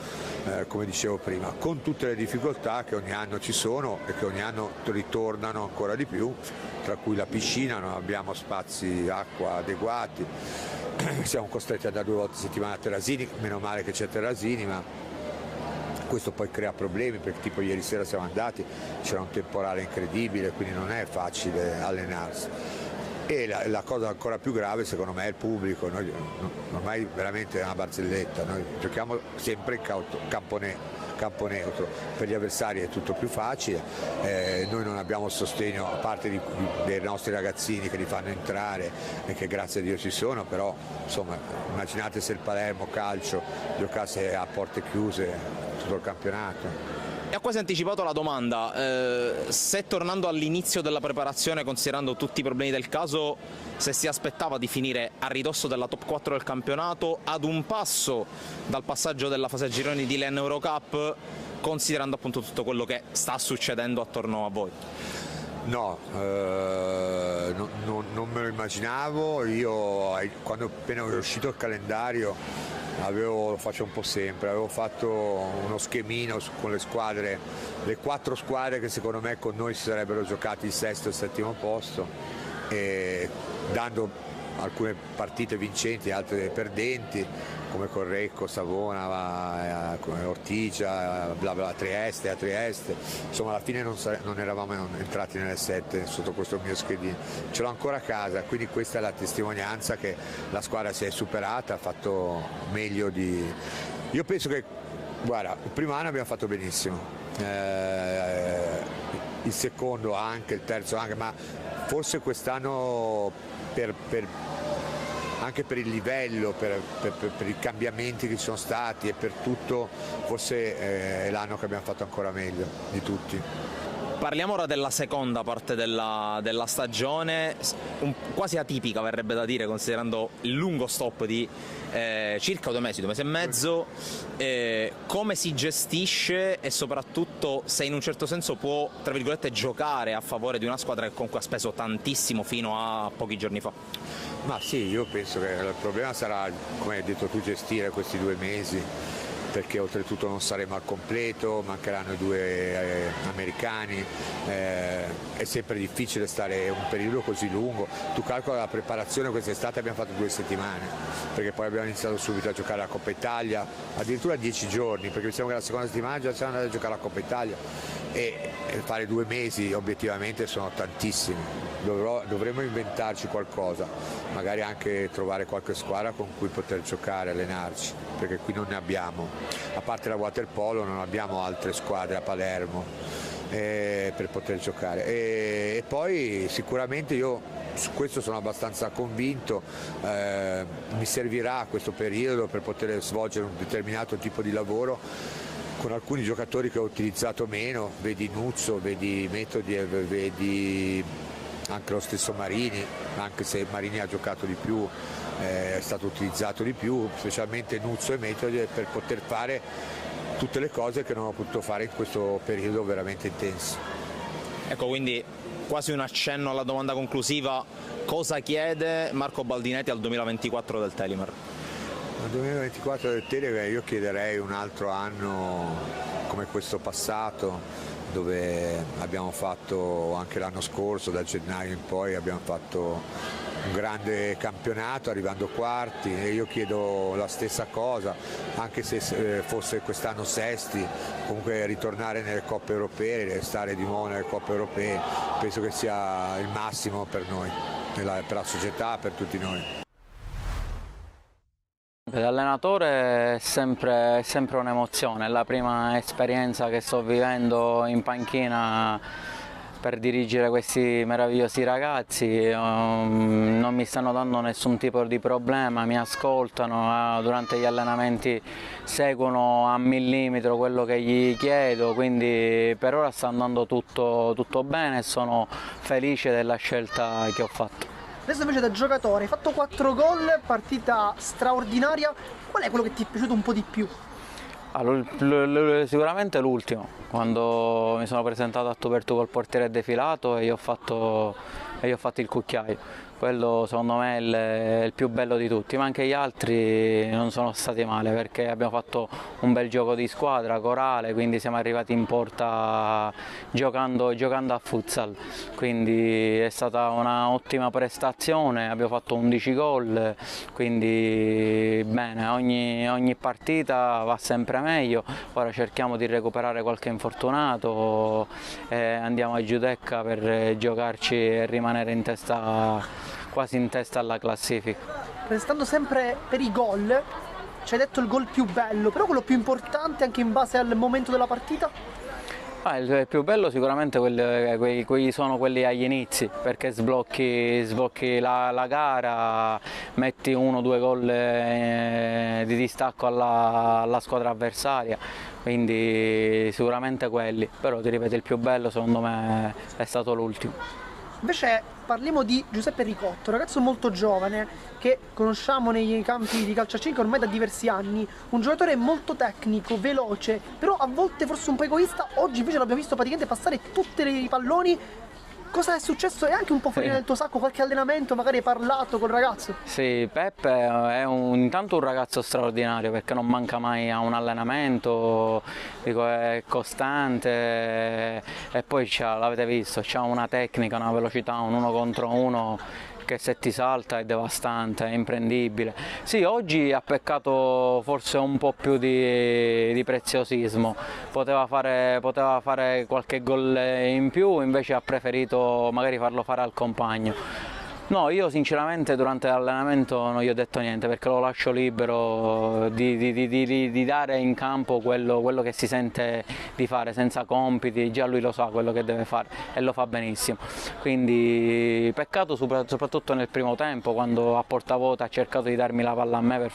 come dicevo prima, con tutte le difficoltà che ogni anno ci sono e che ogni anno ritornano ancora di più, tra cui la piscina, non abbiamo spazi acqua adeguati, siamo costretti ad andare 2 volte a settimana a Terrasini, meno male che c'è Terrasini, ma Questo poi crea problemi perché tipo ieri sera siamo andati, c'era un temporale incredibile, quindi non è facile allenarsi. E la cosa ancora più grave secondo me è il pubblico. Noi ormai veramente è una barzelletta, noi giochiamo sempre in campo neutro, per gli avversari è tutto più facile, noi non abbiamo sostegno a parte dei nostri ragazzini che li fanno entrare e che grazie a Dio ci sono, però insomma immaginate se il Palermo Calcio giocasse a porte chiuse tutto il campionato. E ha quasi anticipato la domanda, se tornando all'inizio della preparazione, considerando tutti i problemi del caso, se si aspettava di finire a ridosso della top 4 del campionato, ad un passo dal passaggio della fase a gironi di Len Eurocup, considerando appunto tutto quello che sta succedendo attorno a voi. No, non me lo immaginavo, io quando appena è uscito il calendario lo faccio un po' sempre, avevo fatto uno schemino con le squadre, le 4 squadre che secondo me con noi si sarebbero giocati il sesto e il settimo posto, e dando alcune partite vincenti, altre perdenti, come Correcco, Savona, Ortigia, bla bla, Trieste, insomma alla fine non eravamo entrati nelle 7 sotto questo mio schedino, ce l'ho ancora a casa, quindi questa è la testimonianza che la squadra si è superata, ha fatto meglio di... Io penso che, guarda, il primo anno abbiamo fatto benissimo, il secondo anche, il terzo anche, ma forse quest'anno anche per il livello, per i cambiamenti che ci sono stati e per tutto, forse è l'anno che abbiamo fatto ancora meglio di tutti. Parliamo ora della seconda parte della stagione, quasi atipica verrebbe da dire, considerando il lungo stop di circa 2 mesi e mezzo. Come si gestisce e soprattutto se in un certo senso può, tra virgolette, giocare a favore di una squadra che comunque ha speso tantissimo fino a pochi giorni fa? Ma sì, io penso che il problema sarà, come hai detto tu, gestire questi 2 mesi, perché oltretutto non saremo al completo, mancheranno i 2 americani, è sempre difficile stare un periodo così lungo. Tu calcola la preparazione quest'estate, abbiamo fatto 2 settimane, perché poi abbiamo iniziato subito a giocare la Coppa Italia, addirittura 10 giorni, perché diciamo che la seconda settimana già siamo andati a giocare la Coppa Italia, e fare 2 mesi obiettivamente sono tantissimi. Dovremmo inventarci qualcosa, magari anche trovare qualche squadra con cui poter giocare, allenarci, perché qui non ne abbiamo, a parte la waterpolo non abbiamo altre squadre a Palermo per poter giocare, e poi sicuramente io su questo sono abbastanza convinto, mi servirà questo periodo per poter svolgere un determinato tipo di lavoro con alcuni giocatori che ho utilizzato meno, vedi Nuzzo, vedi Metodi, vedi anche lo stesso Marini, anche se Marini ha giocato di più, è stato utilizzato di più, specialmente Nuzzo e Metodi, per poter fare tutte le cose che non ho potuto fare in questo periodo veramente intenso. Ecco, quindi quasi un accenno alla domanda conclusiva: cosa chiede Marco Baldinetti al 2024 del Telemer? Al 2024 del Telemer io chiederei un altro anno come questo passato, dove abbiamo fatto anche l'anno scorso, da gennaio in poi abbiamo fatto un grande campionato arrivando quarti, e io chiedo la stessa cosa, anche se fosse quest'anno sesti, comunque ritornare nelle coppe europee, stare di nuovo nelle coppe europee, penso che sia il massimo per noi, per la società, per tutti noi. Per l'allenatore è sempre un'emozione, è la prima esperienza che sto vivendo in panchina per dirigere questi meravigliosi ragazzi, non mi stanno dando nessun tipo di problema, mi ascoltano, durante gli allenamenti seguono a millimetro quello che gli chiedo, quindi per ora sta andando tutto bene e sono felice della scelta che ho fatto. Adesso invece da giocatore hai fatto 4 gol, partita straordinaria, qual è quello che ti è piaciuto un po' di più? Sicuramente l'ultimo, quando mi sono presentato a tu per tu col portiere defilato e io ho fatto e io ho fatto il cucchiaio. Quello secondo me è il più bello di tutti, ma anche gli altri non sono stati male perché abbiamo fatto un bel gioco di squadra, corale, quindi siamo arrivati in porta giocando a futsal, quindi è stata un'ottima prestazione, abbiamo fatto 11 gol, quindi bene, ogni partita va sempre meglio, ora cerchiamo di recuperare qualche infortunato e andiamo a Giudecca per giocarci e rimanere in testa, quasi in testa alla classifica. Restando sempre per i gol, ci hai detto il gol più bello, però quello più importante anche in base al momento della partita? Il più bello sicuramente sono quelli agli inizi, perché sblocchi la gara, metti 1 o 2 gol di distacco alla squadra avversaria, quindi sicuramente quelli, però ti ripeto il più bello secondo me è stato l'ultimo. Invece parliamo di Giuseppe Ricotto, un ragazzo molto giovane che conosciamo nei campi di calcio a 5 ormai da diversi anni, un giocatore molto tecnico, veloce, però a volte forse un po' egoista. Oggi invece l'abbiamo visto praticamente passare tutti i palloni. Cosa è successo? E anche un po' fuori nel tuo sacco, qualche allenamento, magari hai parlato col ragazzo? Sì, Peppe è intanto un ragazzo straordinario perché non manca mai a un allenamento, dico, è costante e poi l'avete visto, c'ha una tecnica, una velocità, un 1 contro 1 che se ti salta è devastante, è imprendibile. Sì, oggi ha peccato forse un po' più di preziosismo, poteva fare qualche gol in più, invece ha preferito magari farlo fare al compagno. No, io sinceramente durante l'allenamento non gli ho detto niente perché lo lascio libero di dare in campo quello che si sente di fare, senza compiti, già lui lo sa quello che deve fare e lo fa benissimo. Quindi peccato soprattutto nel primo tempo quando a portavoce ha cercato di darmi la palla a me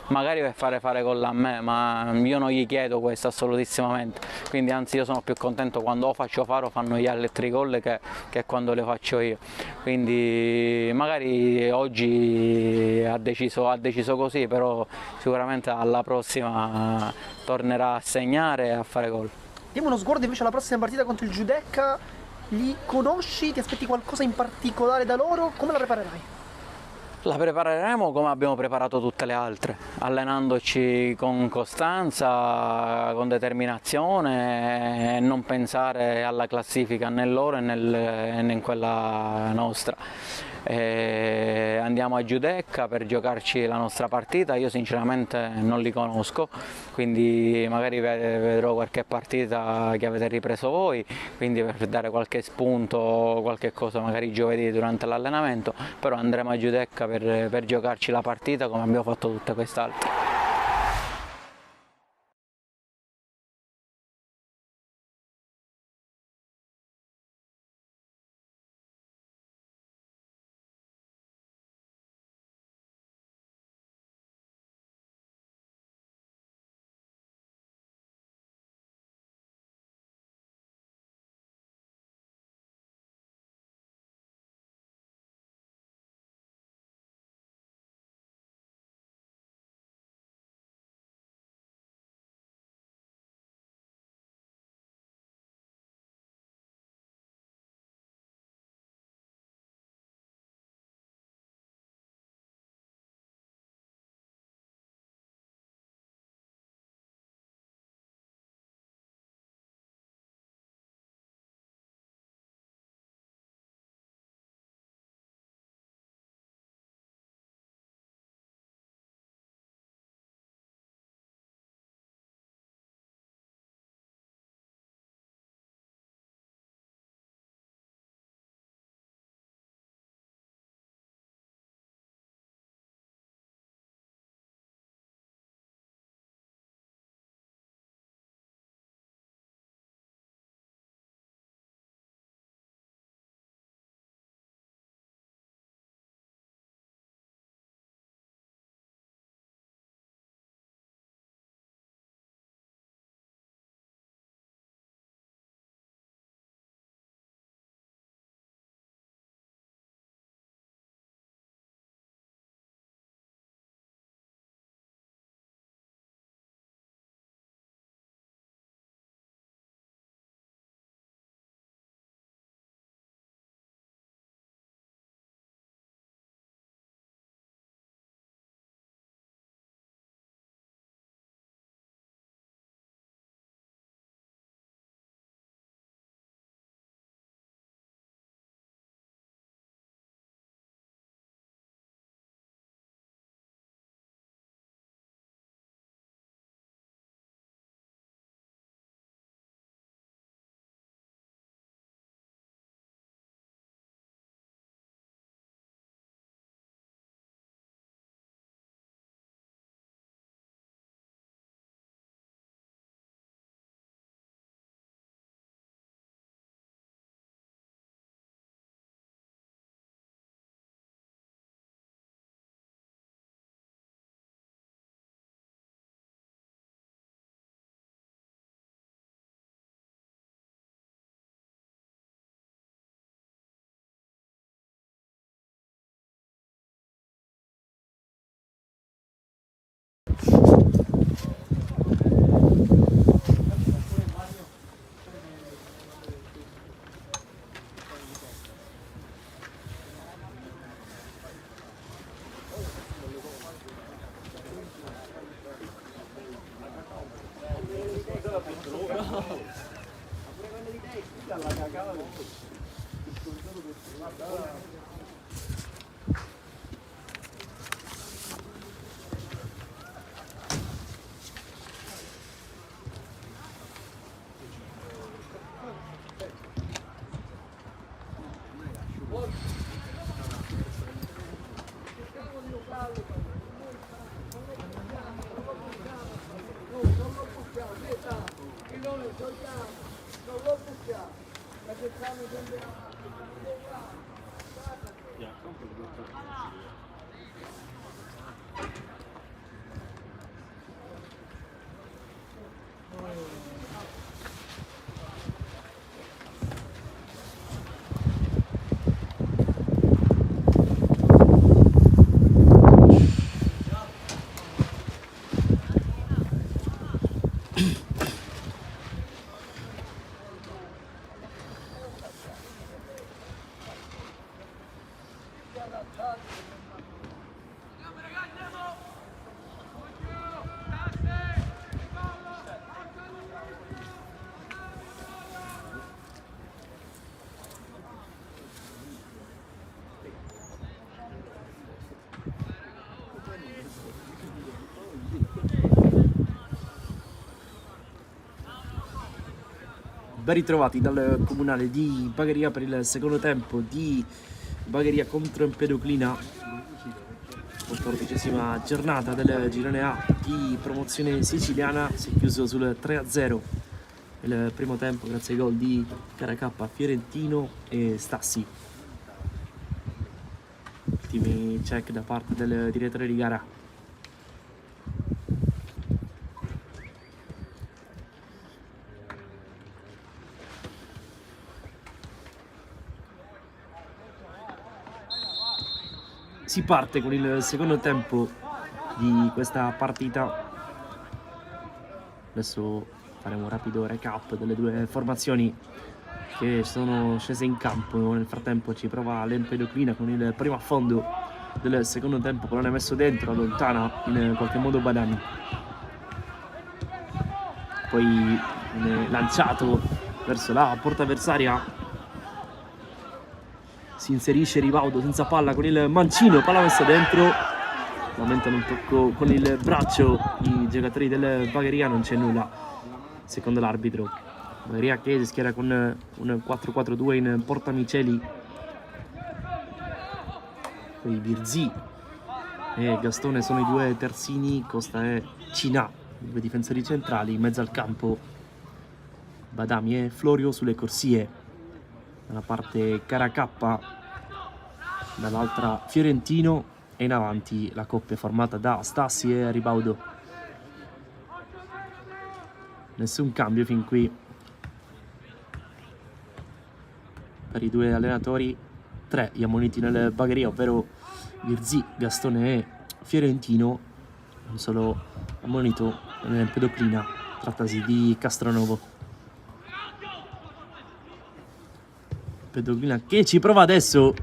magari per fare gol a me, ma io non gli chiedo questo assolutissimamente, quindi anzi io sono più contento quando o faccio fare o fanno gli altri gol che quando le faccio io. Quindi magari oggi ha deciso così, però sicuramente alla prossima tornerà a segnare e a fare gol. Diamo uno sguardo invece alla prossima partita contro il Giudecca. Li conosci? Ti aspetti qualcosa in particolare da loro? Come la preparerai? La prepareremo come abbiamo preparato tutte le altre, allenandoci con costanza, con determinazione e non pensare alla classifica né loro né in quella nostra. Andiamo a Giudecca per giocarci la nostra partita, io sinceramente non li conosco, quindi magari vedrò qualche partita che avete ripreso voi, quindi per dare qualche spunto, qualche cosa magari giovedì durante l'allenamento, però andremo a Giudecca per giocarci la partita come abbiamo fatto tutte quest'altre. Ben ritrovati dal comunale di Bagheria per il secondo tempo di Bagheria contro Empedoclina, 14ª giornata del girone A di promozione siciliana. Si è chiuso sul 3-0 il primo tempo grazie ai gol di Caracappa, Fiorentino e Stassi. Ultimi check da parte del direttore di gara. Si parte con il secondo tempo di questa partita. Adesso faremo un rapido recap delle due formazioni che sono scese in campo. Nel frattempo ci prova l'Empedoclina con il primo affondo del secondo tempo, pallone messo dentro, allontana in qualche modo Badani, poi lanciato verso la porta avversaria. Si inserisce Ribaudo senza palla con il mancino, palla messa dentro, lamentano un tocco con il braccio i giocatori del Bagheria, non c'è nulla secondo l'arbitro. Bagheria che si schiera con un 4-4-2 in porta Miceli, poi Virzì e Gastone sono i due terzini, Costa e Cinà i due difensori centrali. In mezzo al campo Badami e Florio sulle corsie, dalla parte Caracappa, dall'altra Fiorentino, e in avanti la coppia formata da Stassi e Ribaudo. Nessun cambio fin qui per i due allenatori, 3 gli ammoniti nel Bagheria, ovvero Virzì, Gastone e Fiorentino, un solo ammonito nel Pedoclina, trattasi di Castronovo. Pedoclina che ci prova adesso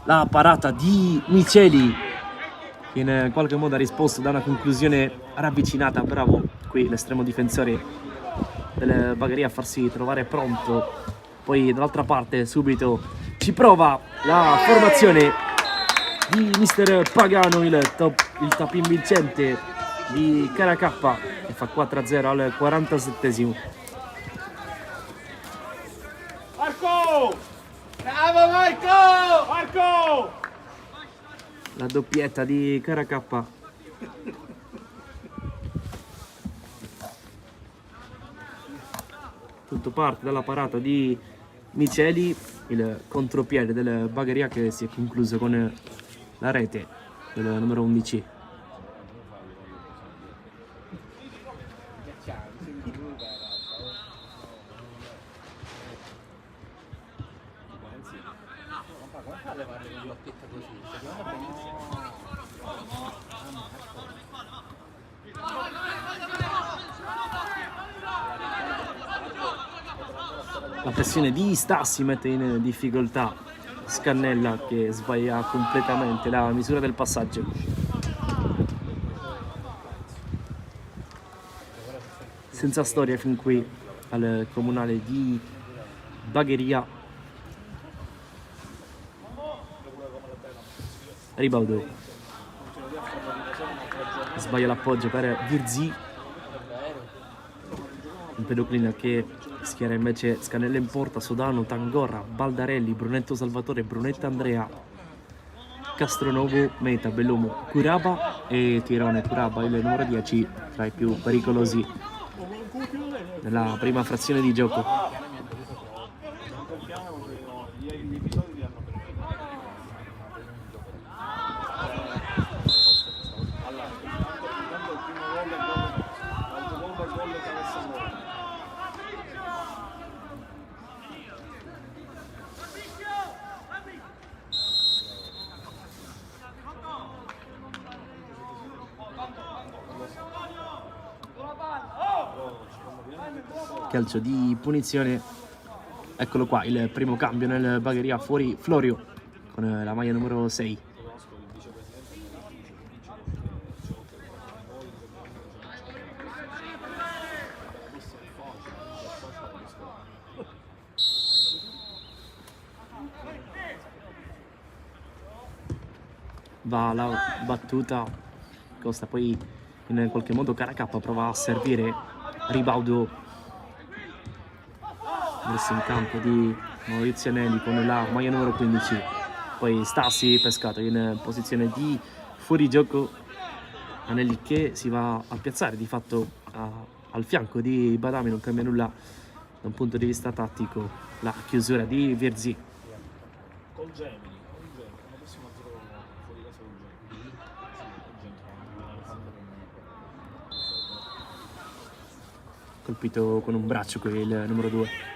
la parata di Miceli, che in qualche modo ha risposto da una conclusione ravvicinata. Bravo qui l'estremo difensore del Bagheria a farsi trovare pronto. Poi dall'altra parte subito ci prova la formazione di mister Pagano, il tapin vincente di Caracappa, che fa 4-0 al 47esimo. Marco! Bravo Marco! Marco! La doppietta di Caracappa. Tutto parte dalla parata di Miceli, il contropiede del Bagheria che si è concluso con la rete del numero 11. La pressione di Stassi mette in difficoltà Scannella, che sbaglia completamente la misura del passaggio. Senza storia fin qui al comunale di Bagheria. Ribaudo sbaglia l'appoggio per Virzì. Empedoclina che schiera invece Scannella in porta, Sodano, Tangorra, Baldarelli, Brunetto Salvatore, Brunetta Andrea, Castronovo, Meta, Bellomo, Curaba e Tirone. Curaba il numero 10 tra i più pericolosi nella prima frazione di gioco. Calcio di punizione, eccolo qua il primo cambio nel Bagheria, fuori Florio con la maglia numero 6. Va la battuta, Costa, poi in qualche modo Caracappa prova a servire, Ribaudo messo in campo di Maurizio Anelli con la maglia numero 15, poi Stassi pescato in posizione di fuorigioco, Anelli che si va a piazzare di fatto al fianco di Badami, non cambia nulla da un punto di vista tattico la chiusura di Virzì. Col Gemini, la prossima giro fuori casa col Gemini. Colpito con un braccio qui il numero 2.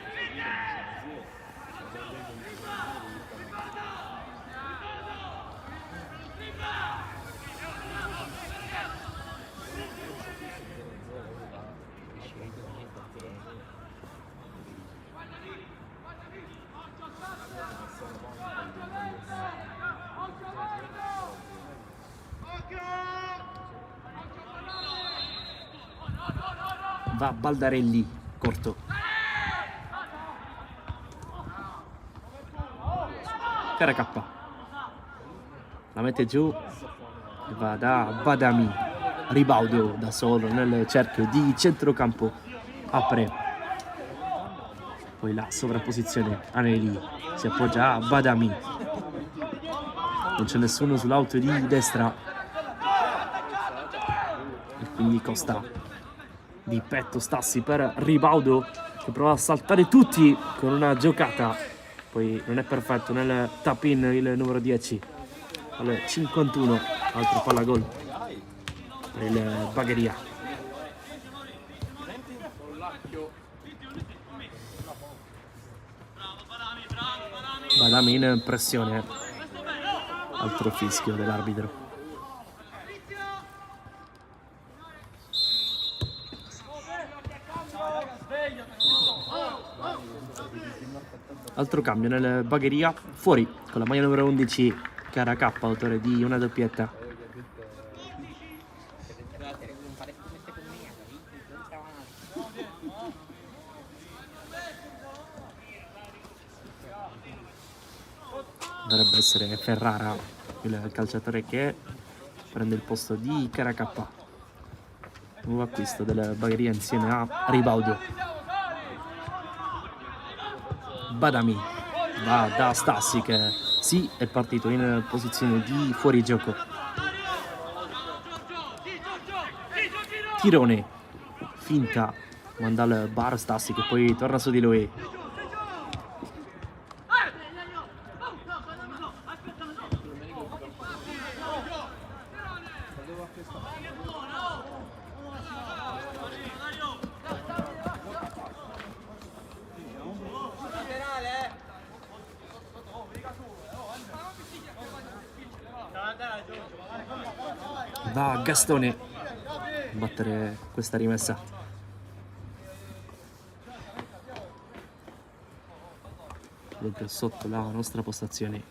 Va Baldarelli, corto. Caracappa la mette giù e va da Badami. Ribaudo da solo nel cerchio di centrocampo, apre, poi la sovrapposizione, Anelli si appoggia a Badami, non c'è nessuno sull'auto di destra e quindi Costa di petto, Stassi per Ribaudo che prova a saltare tutti con una giocata, poi non è perfetto nel tap in il numero 10 al 51, altro palla gol per il Bagheria. Badami in pressione, altro fischio dell'arbitro. Altro cambio nel Bagheria, fuori con la maglia numero 11 Caracappa, autore di una doppietta. Dovrebbe essere Ferrara il calciatore che prende il posto di Caracappa. Nuovo acquisto del Bagheria insieme a Ribaudo. Badami va da Stassi che sì, è partito in posizione di fuorigioco. Tirone, finta, manda al bar Stassi che poi torna su di lui. Va Gastone a battere questa rimessa. Proprio sotto la nostra postazione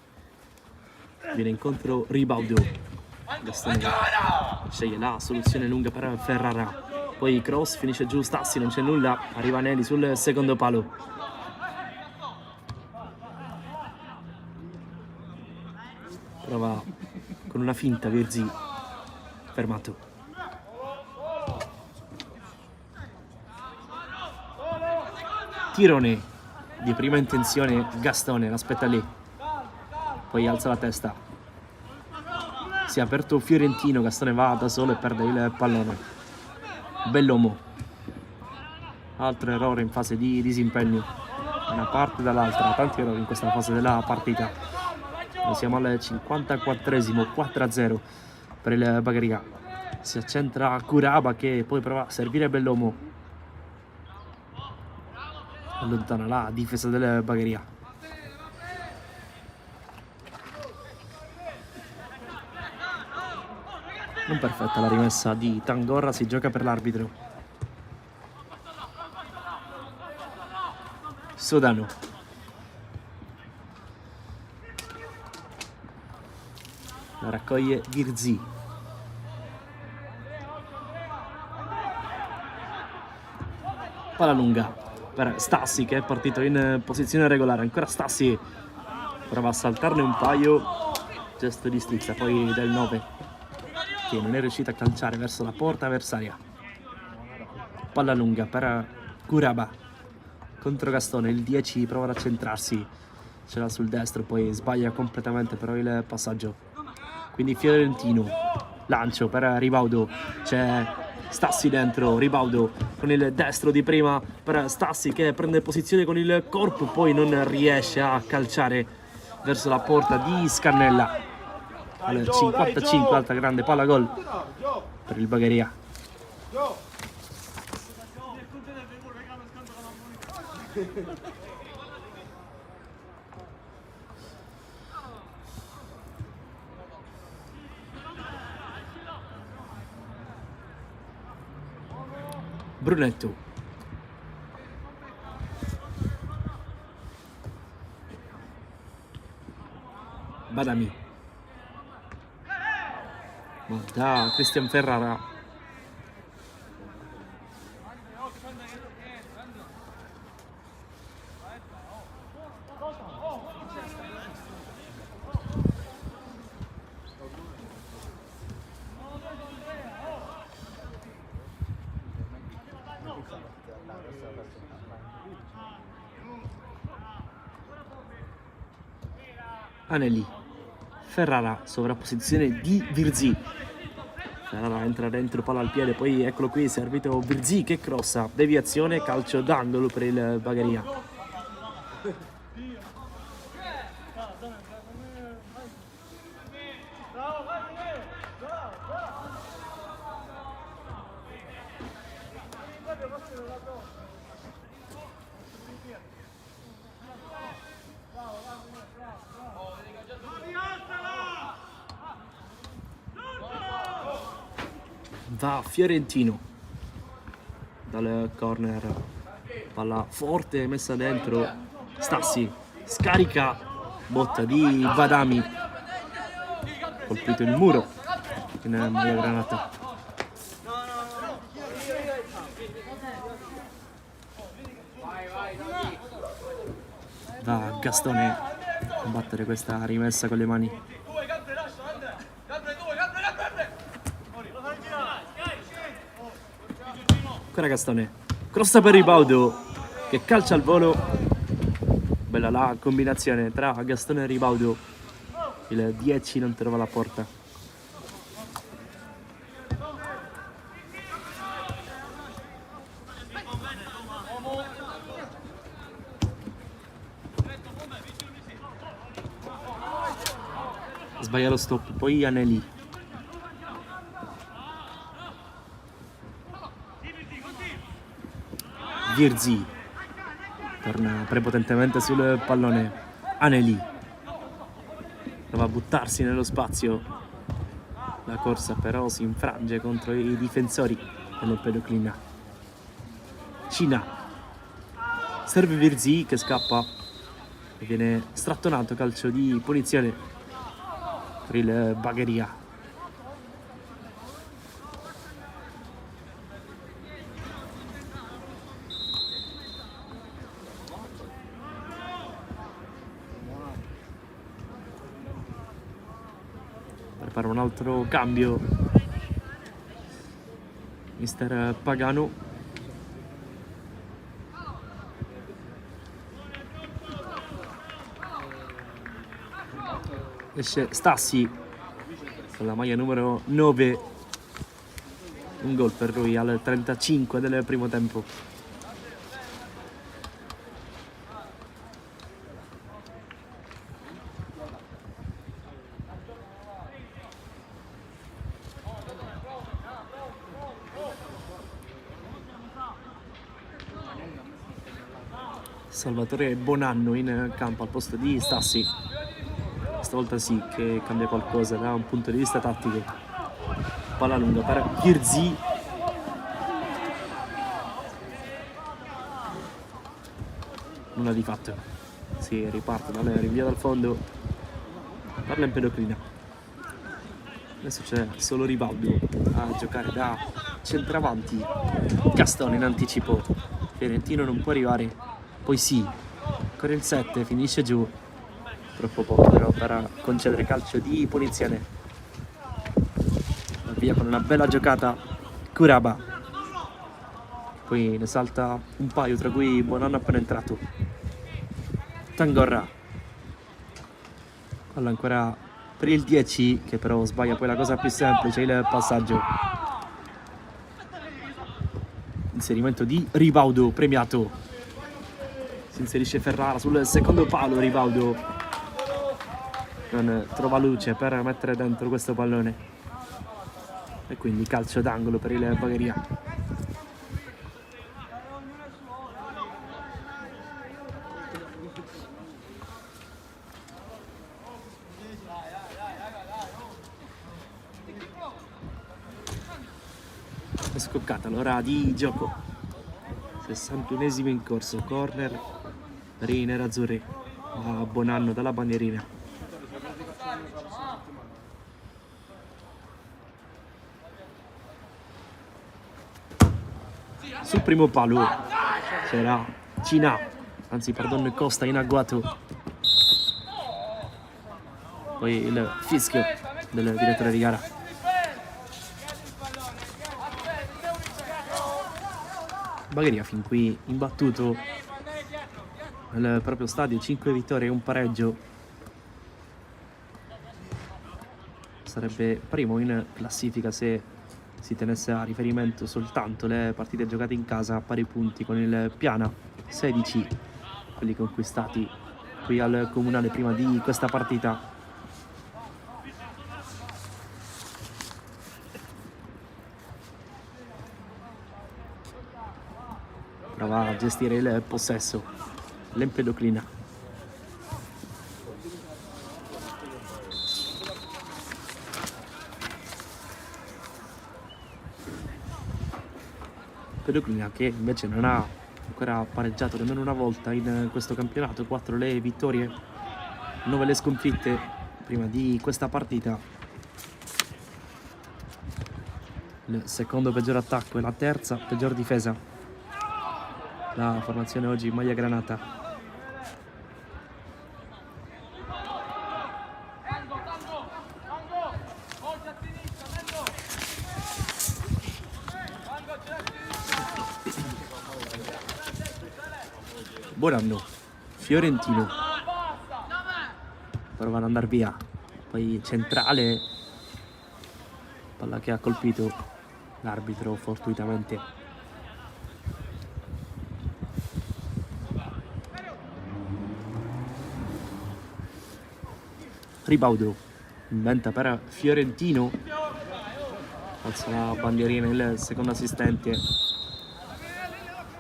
viene incontro Ribaudo. Gastone sceglie la soluzione lunga per Ferrara, poi cross, finisce giù Stassi, non c'è nulla, arriva Anelli sul secondo palo. Prova con una finta Virzì, fermato. Tirone di prima intenzione, Gastone l'aspetta lì, poi alza la testa, si è aperto Fiorentino, Gastone va da solo e perde il pallone. Bellomo altro errore in fase di disimpegno da una parte e dall'altra, tanti errori in questa fase della partita. Noi siamo al 54esimo, 4-0 per il Bagheria. Si accentra Kuraba che poi prova a servire Bellomo, allontana la difesa del Bagheria. Non perfetta la rimessa di Tangorra, si gioca per l'arbitro. Sodano. La raccoglie Virzi. Palla lunga per Stassi che è partito in posizione regolare. Ancora Stassi prova a saltarne un paio. Gesto di stizza poi del 9 che non è riuscito a calciare verso la porta avversaria. Palla lunga per Kuraba contro Gastone. Il 10 prova ad accentrarsi, ce l'ha sul destro, poi sbaglia completamente però il passaggio. Quindi Fiorentino, lancio per Ribaudo, c'è Stassi dentro, Ribaudo con il destro di prima per Stassi che prende posizione con il corpo, poi non riesce a calciare verso la porta di Scannella. Al 55, altra grande palla gol per il Bagheria. Brunetto. Badami. Ma da Cristian Ferrara. Anelli. Ferrara, sovrapposizione di Virzi. Ferrara entra dentro, palla al piede, poi eccolo qui, servito Virzi che crossa, deviazione, calcio d'angolo per il Bagheria. Va Fiorentino dal corner, palla forte messa dentro, Stassi scarica, botta di Badami, colpito il muro in media granata. Va Gastone a battere questa rimessa con le mani. Ancora Gastone, crossa per Ribaudo che calcia al volo. Bella la combinazione tra Gastone e Ribaudo. Il 10 non trova la porta. Sbaglia lo stop, poi Anelli. Virzi torna prepotentemente sul pallone. Anelli prova a buttarsi nello spazio, la corsa però si infrange contro i difensori dello Pedoclina. Cina serve Virzi che scappa e viene strattonato, calcio di punizione per il Bagheria. Prepara un altro cambio mister Pagano. Esce Stassi con la maglia numero 9, un gol per lui al 35 del primo tempo. Salvatore Bonanno in campo al posto di Stassi. Stavolta sì che cambia qualcosa da un punto di vista tattico. Palla lunga per Ghirzi. Nulla di fatto. Si riparte dal rinvio dal fondo. Parla in pedoclina. Adesso c'è solo Rivaldo a giocare da centravanti. Gastone in anticipo. Fiorentino non può arrivare. Poi sì. Ancora il 7 finisce giù. Troppo poco però per concedere calcio di punizione. Va via con una bella giocata Kuraba. Poi ne salta un paio, tra cui Bonanno appena entrato. Tangorra. Palla ancora per il 10, che però sbaglia poi la cosa più semplice, il passaggio. Inserimento di Ribaudo, premiato. Si inserisce Ferrara sul secondo palo, Ribaudo non trova luce per mettere dentro questo pallone. E quindi calcio d'angolo per il Bagheria. È scoccata l'ora di gioco. 61esimo in corso, corner per i nerazzurri. A Bonanno dalla bandierina. Sul primo palo c'era Cina, anzi pardon, Costa in agguato. Poi il fischio del direttore di gara. Bagheria fin qui imbattuto nel proprio stadio, 5 vittorie e un pareggio. Sarebbe primo in classifica se si tenesse a riferimento soltanto le partite giocate in casa, a pari punti con il Piana, 16 quelli conquistati qui al Comunale prima di questa partita. Prova a gestire il possesso l'Empedoclina. Empedoclina che invece non ha ancora pareggiato nemmeno una volta in questo campionato. 4 le vittorie, 9 le sconfitte prima di questa partita. Il secondo peggior attacco e la terza peggior difesa. La formazione oggi in maglia granata. Bonanno, Fiorentino prova ad andare via, poi centrale, palla che ha colpito l'arbitro fortuitamente. Ribaudo inventa per Fiorentino, alza la bandierina il secondo assistente,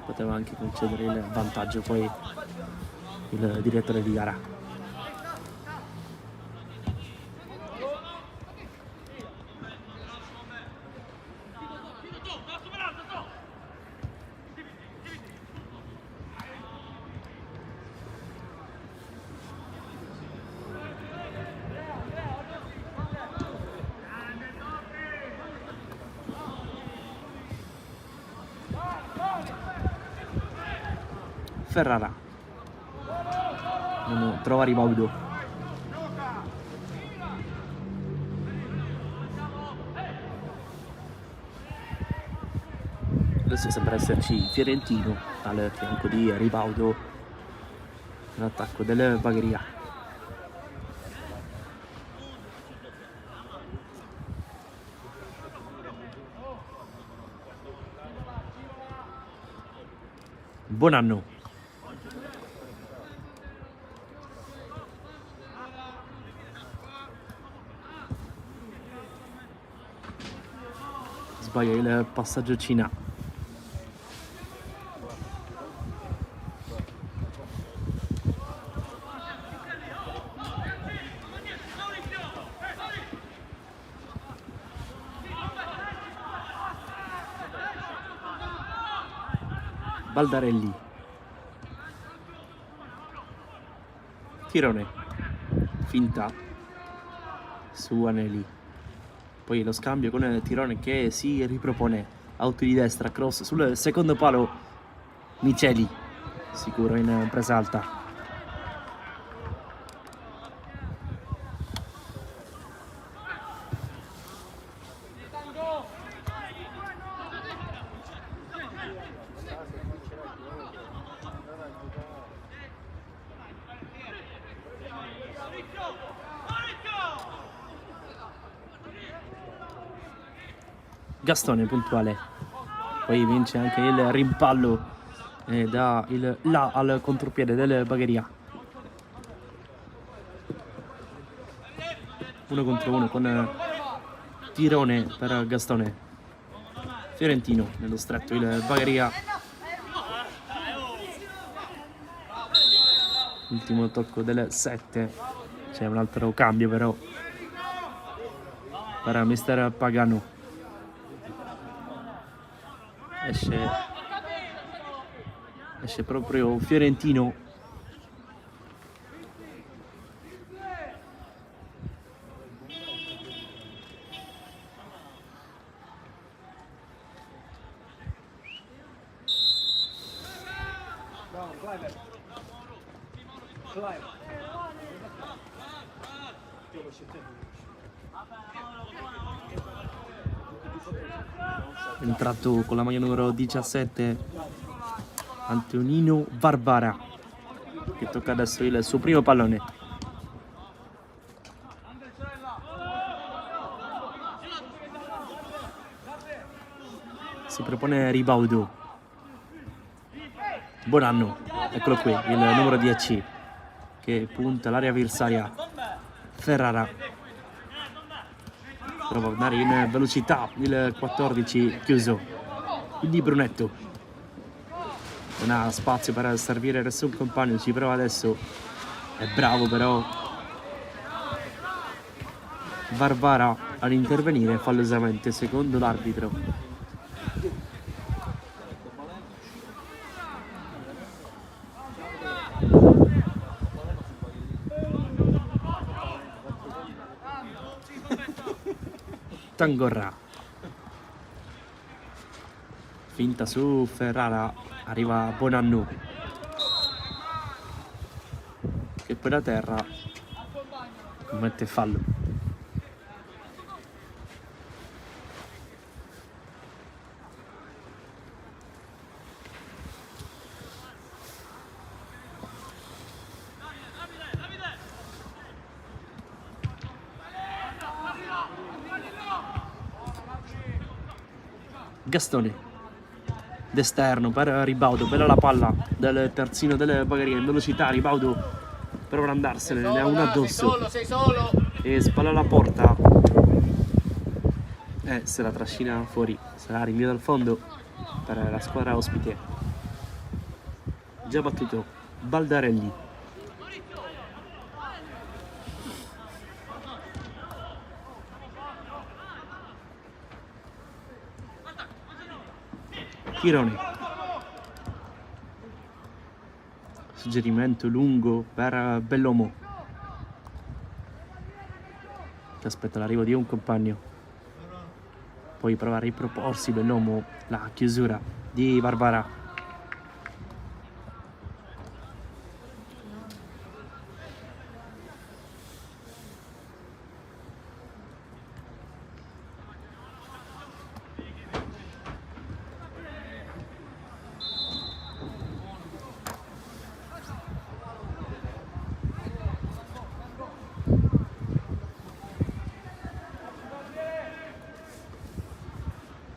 poteva anche concedere il vantaggio poi il direttore di gara. Ferrara non trova Ribaudo. Adesso sembra esserci Fiorentino al fianco di Ribaudo nell'attacco del Bagheria. Bonanno. Sbaglia il passaggio Cina. Baldarelli, tirone, finta su Anelli, poi lo scambio con Tirone che si ripropone, auto di destra, cross sul secondo palo, Miceli sicuro in presa alta. Gastone puntuale, poi vince anche il rimpallo e dà il là al contropiede del Bagheria. 1 contro 1 con tirone per Gastone. Fiorentino nello stretto, il Bagheria. Ultimo tocco del 7, c'è un altro cambio però per mister Pagano. Esce proprio Fiorentino. Entrato con la maglia numero 17 Antonino Barbara, che tocca adesso il suo primo pallone. Si propone Ribaudo. Buon anno, eccolo qui, il numero 10 che punta all'area avversaria. Ferrara prova ad andare in velocità, il 14 chiuso, quindi Brunetto non ha spazio per servire nessun compagno, ci prova adesso, è bravo però Barbara ad intervenire fallosamente secondo l'arbitro. Tangorra, finta su Ferrara, arriva Bonannu che poi da terra commette fallo. Gastone d'esterno per Ribaudo, bella la palla del terzino del Bagheria, in velocità Ribaudo prova ad andarsene, ne ha una addosso e spalla la porta e se la trascina fuori, sarà rinvio dal fondo per la squadra ospite. Già battuto Baldarelli. Tirone, suggerimento lungo per Bellomo che aspetta l'arrivo di un compagno, poi prova a riproporsi Bellomo, la chiusura di Barbara.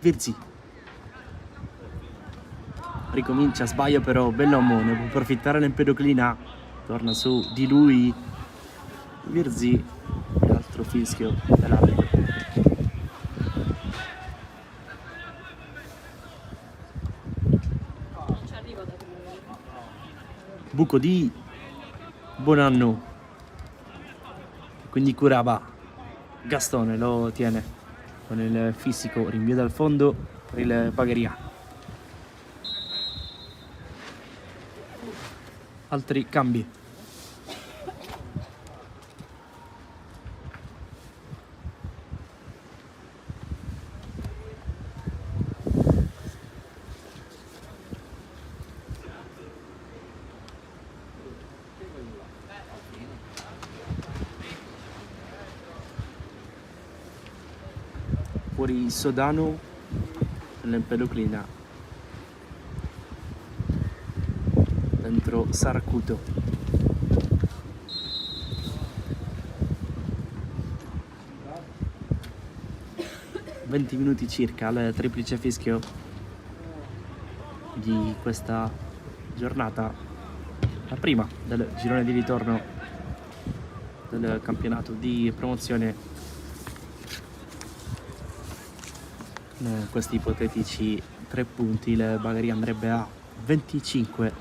Virzi ricomincia, sbaglia però Bellomo, ne può approfittare l'Empedoclina, torna su di lui Virzi, l'altro fischio dell'arbitro. Buco di Bonanno, quindi curava Gastone, lo tiene con il fisico, rinvio dal fondo per il Bagheria. altri cambi. Fuori Sodano nell'Empedoclina, dentro Saracuto. «20 minuti circa al triplice fischio di questa giornata, la prima del girone di ritorno del campionato di promozione. Questi ipotetici 3 punti il Bagheria andrebbe a 25.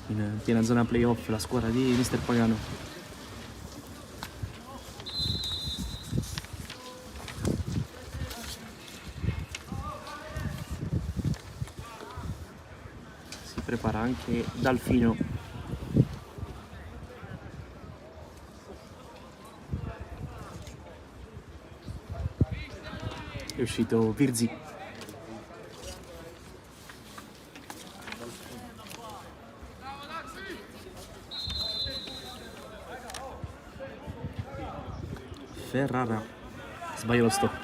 In piena zona playoff la squadra di Mister Pagano. Si prepara anche Dalfino. È uscito Virzi. Ferrara. Sbaglia lo stop.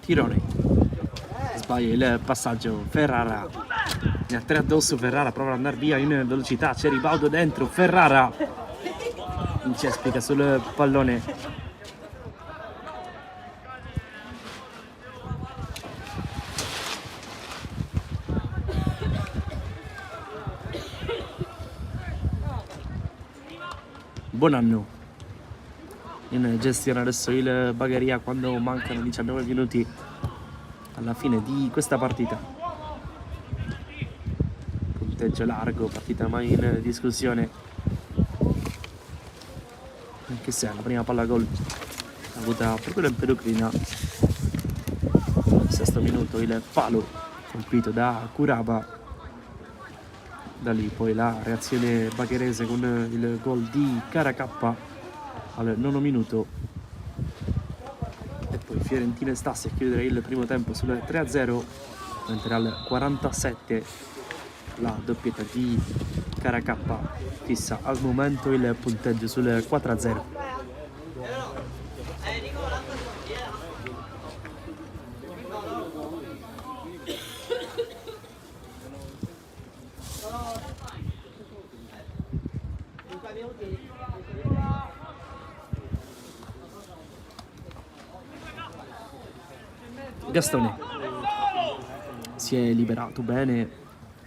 Tirone. Sbaglia il passaggio. Ferrara. Ne ha 3 addosso. Ferrara prova ad andare via in velocità. C'è Ribaudo dentro. Ferrara incespica sul pallone. Buon anno. In gestione adesso il Bagheria quando mancano 19 minuti alla fine di questa partita. Punteggio largo, partita mai in discussione, anche se la prima palla gol avuta proprio l'Empedoclina. Al 6° minuto il palo colpito da Curaba, da lì poi la reazione bagherese con il gol di Caracappa al 9° minuto, e poi Fiorentina e Stassi a chiudere il primo tempo sul 3-0, mentre al 47 la doppietta di Caracappa fissa al momento il punteggio sul 4-0. Gastone si è liberato bene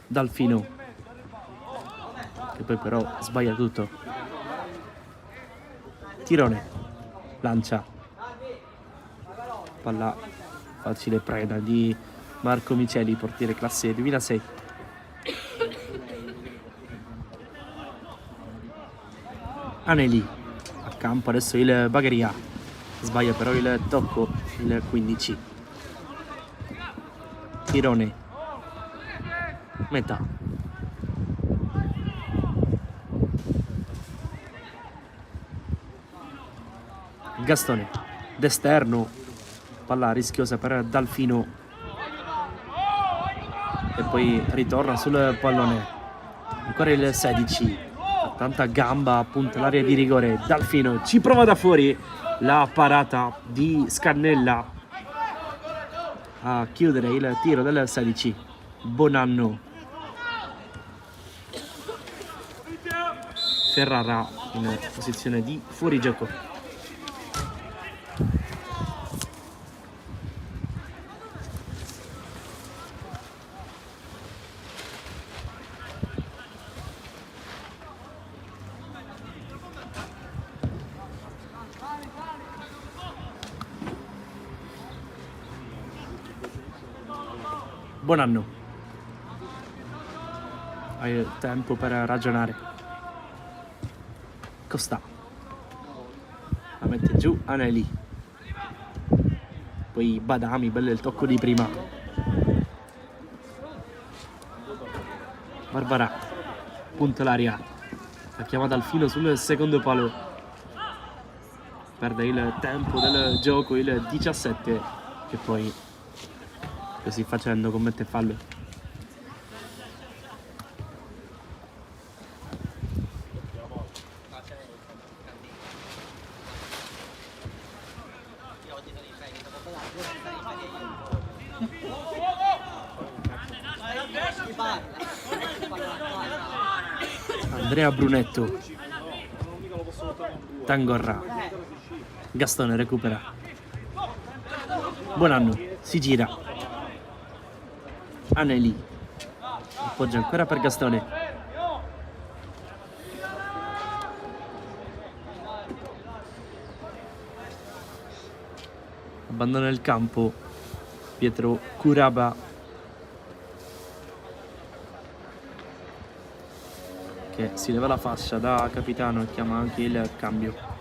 Dalfino, che poi però sbaglia tutto. Tirone lancia, palla facile preda di Marco Miceli, portiere classe 2006. Aneli a campo adesso il Bagheria, sbaglia però il tocco, il 15. Tirone, metà, Gastone d'esterno, palla rischiosa per Dalfino e poi ritorna sul pallone. Ancora il 16, tanta gamba, appunto l'area di rigore. Dalfino ci prova da fuori, la parata di Scannella a chiudere il tiro del 16. Bonanno. Ferrara in posizione di fuorigioco. Buon anno. Hai il tempo per ragionare. Costa. La mette giù Anelli. Poi Badami, bello il tocco di prima. Barbara. Punta l'aria. La chiamata al filo sul secondo palo. Perde il tempo del gioco, il 17. Che poi, così facendo, commette fallo. Andrea Brunetto. Tangorra. Gastone recupera. Buon anno. Si gira. Anelli. Appoggia ancora per Gastone. Abbandona il campo Pietro Curaba, che si leva la fascia da capitano e chiama anche il cambio.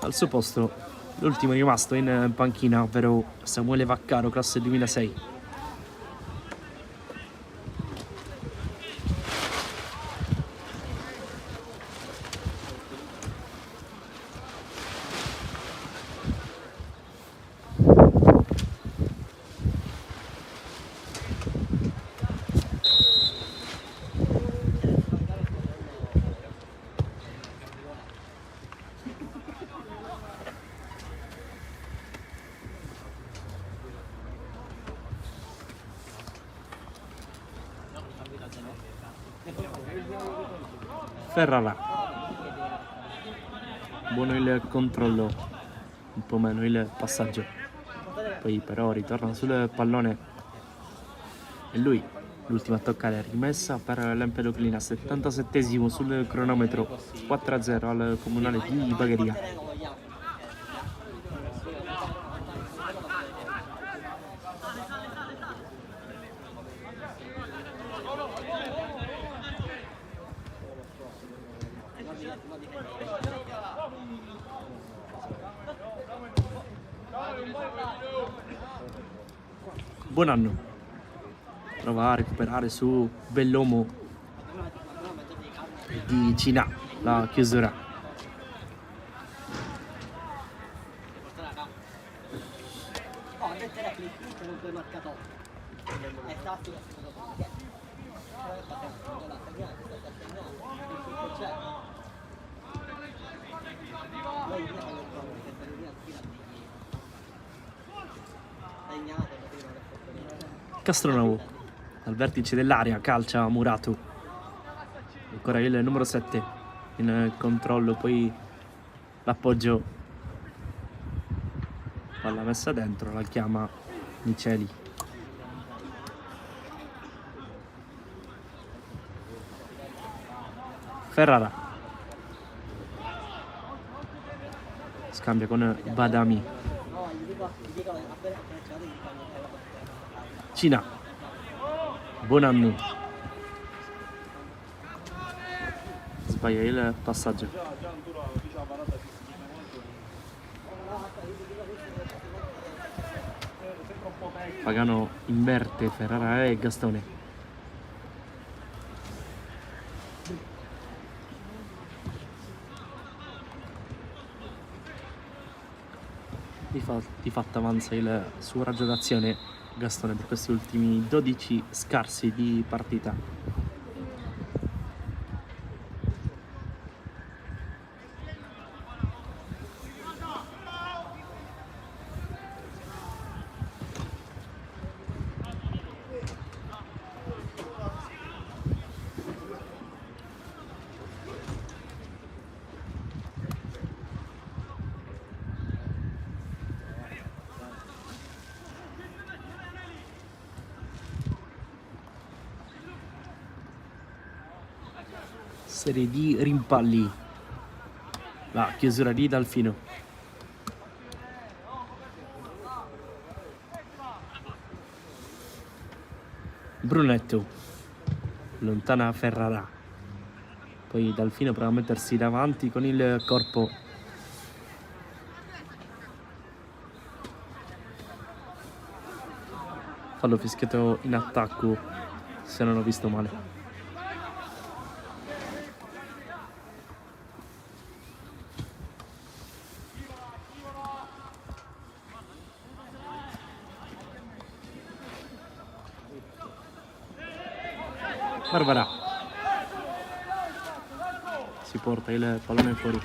Al suo posto l'ultimo rimasto in panchina, ovvero Samuele Vaccaro, classe 2006. Ferrara. Buono il controllo, un po' meno il passaggio. Poi però ritorna sul pallone. E lui, l'ultima a toccare, rimessa per l'Empedoclina, 77esimo sul cronometro, 4-0 al comunale di Bagheria. Buon anno. Prova a recuperare su Bellomo di Cina la chiusura. Castronovo al vertice dell'area, calcia Murato, ancora il numero 7 in controllo, poi l'appoggio, palla messa dentro, la chiama Miceli. Ferrara scambia con Badami. Cina. Buon anno. Sbaglia il passaggio. Pagano inverte Ferrara e Gastone. Di fatto avanza il suo raggio d'azione Gastone per questi ultimi 12 scarsi di partita. Serie di rimpalli. La chiusura di Dalfino. Brunetto. Lontana Ferrara. Poi Dalfino prova a mettersi davanti con il corpo. Fallo fischiato in attacco, se non ho visto male. Barbara si porta il pallone fuori.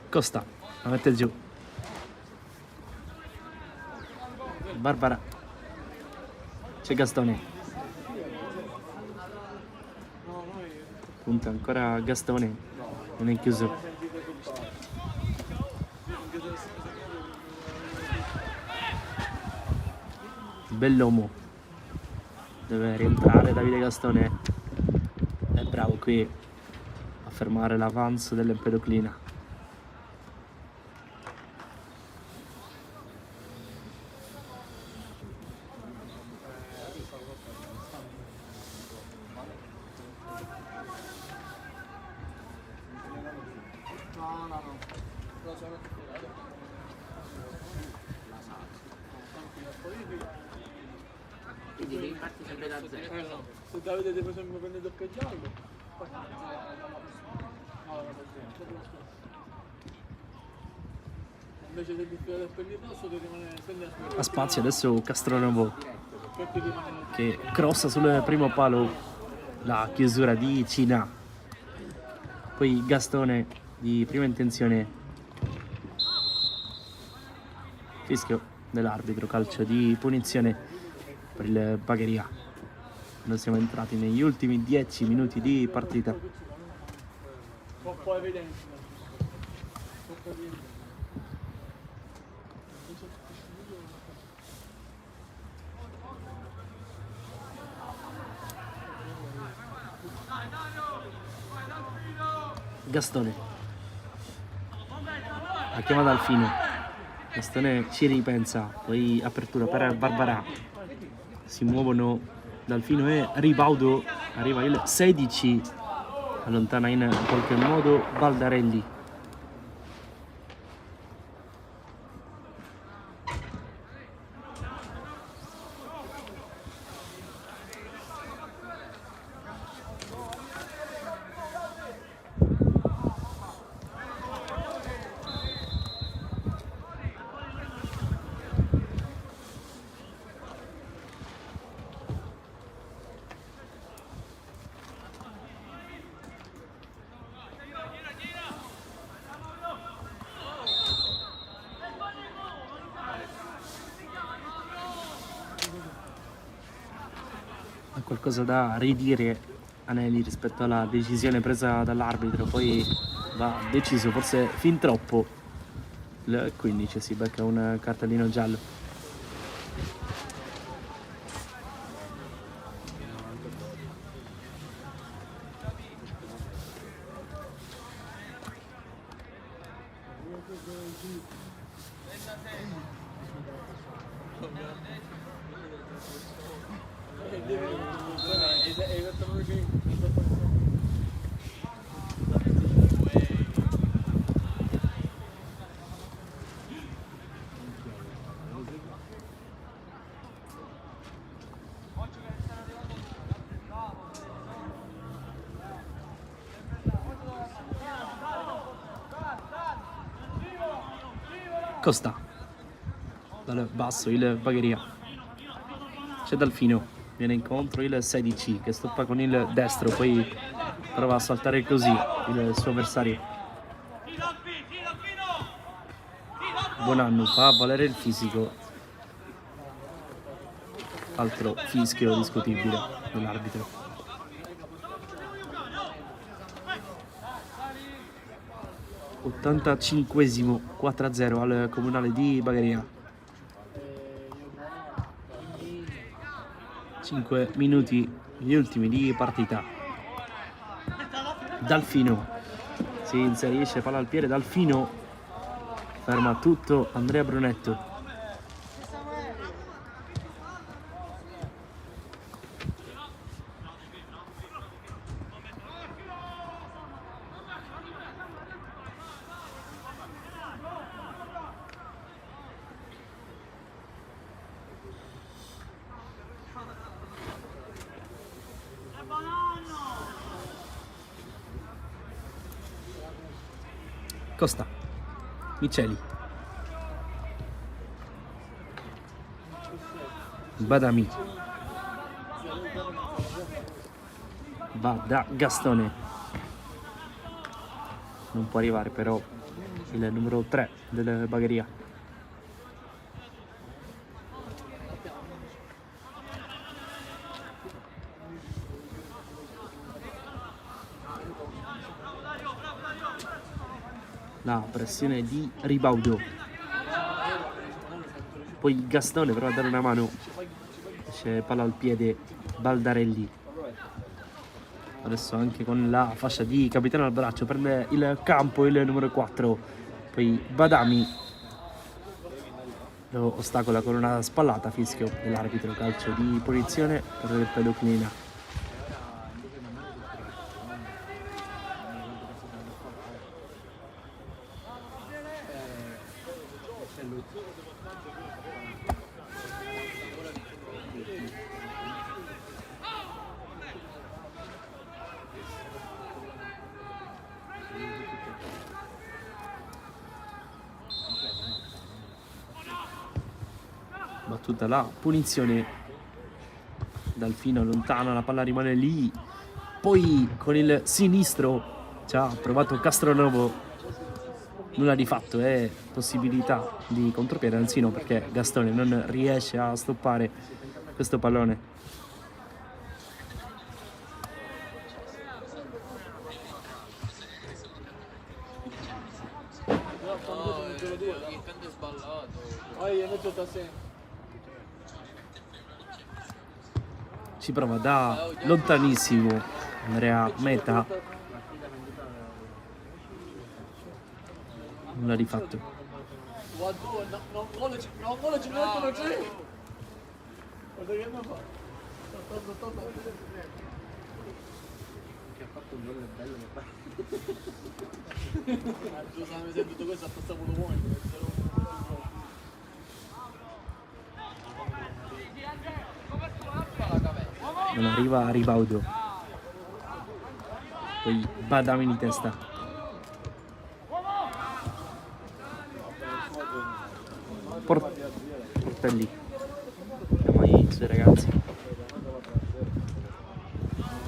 Costa la mette giù. Barbara. C'è Gastone. Punta ancora Gastone. Non è chiuso. Bell'uomo. Deve rientrare Davide Gastone. È bravo qui a fermare l'avanzo dell'Empedoclina. Quindi devi partire sempre da zero. Se Davide per esempio prende il doppio giallo, invece del difficile del pellirosso ti rimane sempre a A spazio adesso Castronovo che crossa sul primo palo la chiusura di Cina. Poi Gastone di prima intenzione. Fischio dell'arbitro, calcio di punizione per il Bagheria. Noi siamo entrati negli ultimi 10 minuti di partita. un po' evidente. Gastone la chiama Dalfino. Gastone ci ripensa, poi apertura per Barbara, si muovono Dalfino e Ribaudo, arriva il 16, allontana in qualche modo Baldarelli. Qualcosa da ridire Anelli rispetto alla decisione presa dall'arbitro, poi va deciso forse fin troppo. Il 15 si becca un cartellino giallo. Costa dal basso il Bagheria, c'è Dalfino, viene incontro il 16 che stoppa con il destro, poi prova a saltare così il suo avversario. Buonanno fa valere il fisico, altro fischio discutibile dell'arbitro. 85esimo, 4-0 al Comunale di Bagheria. 5 minuti gli ultimi di partita. Dalfino si inserisce, palla al piede, Dalfino ferma tutto Andrea Brunetto. Costa, Miceli, Badami, va da Gastone, non può arrivare però il numero 3 del Bagheria. La pressione di Ribaudo, poi Gastone prova a dare una mano, esce palla al piede Baldarelli, adesso anche con la fascia di capitano al braccio prende il campo il numero 4, poi Badami lo ostacola con una spallata, fischio dell'arbitro, calcio di punizione per il Pedoclina. Battuta la punizione, Dalfino allontana, la palla rimane lì, poi con il sinistro ci ha provato Castronovo, nulla di fatto, è possibilità di contropiede, anzi no, perché Gastone non riesce a stoppare questo pallone. Si prova da lontanissimo Andrea Meta, nulla di fatto. Non arriva a Ribaudo, poi Badami di testa, Portelli, siamo ai suoi ragazzi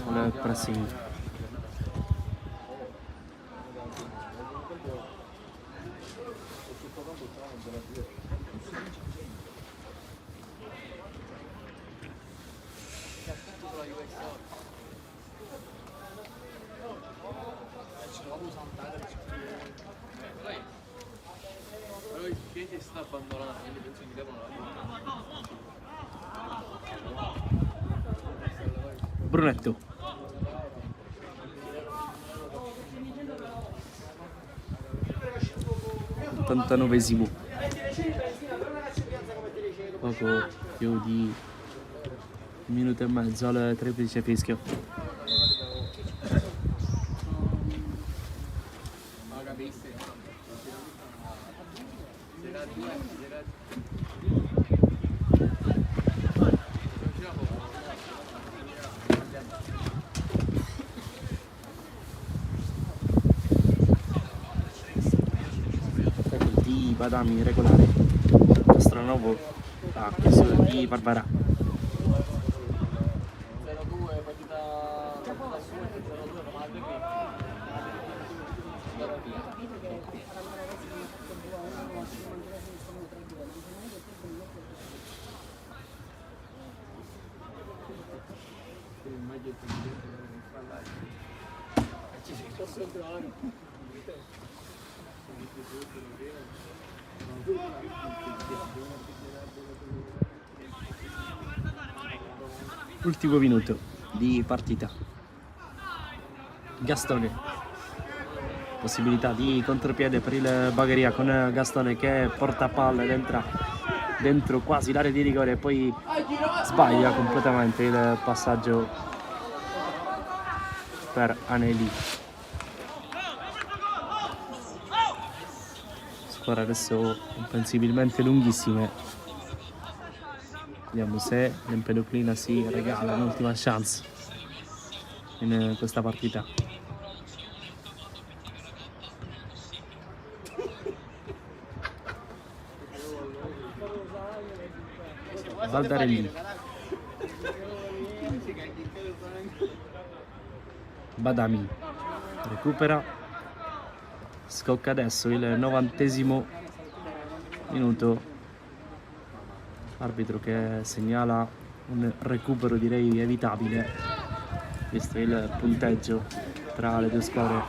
al pressing. Brunetto, ottantanovesimo, poco più di un minuto e mezzo al triplice fischio. Badami regolare, Castronovo ha chiusura di Barbara. Ultimo minuto di partita. Gastone, possibilità di contropiede per il Bagheria con Gastone che porta palla ed entra dentro quasi l'area di rigore e poi sbaglia completamente il passaggio per Aneli. Squadre adesso comprensibilmente lunghissime. Vediamo se l'Empedoclina si regala un'ultima chance in questa partita. Valdarelli, Badami recupera, scocca adesso il 90° minuto. Arbitro che segnala un recupero direi evitabile, visto il punteggio tra le due squadre.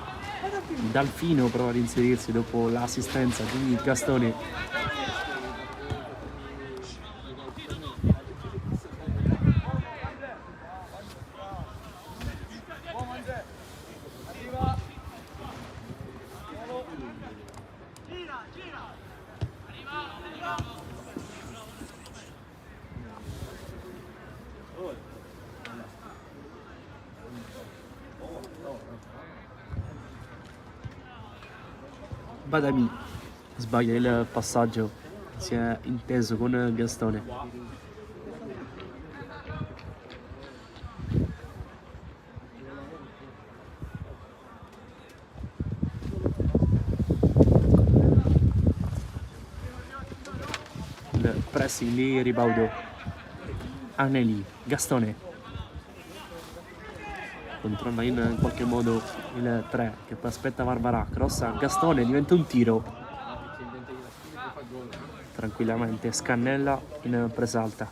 Dalfino prova ad inserirsi dopo l'assistenza di Gastone. Badami sbaglia il passaggio, si è inteso con Gastone. Il pressing di Ribaudo. Aneli, Gastone controlla in qualche modo il 3 che poi aspetta Barbara, cross a Gastone, diventa un tiro tranquillamente, Scannella in presa alta.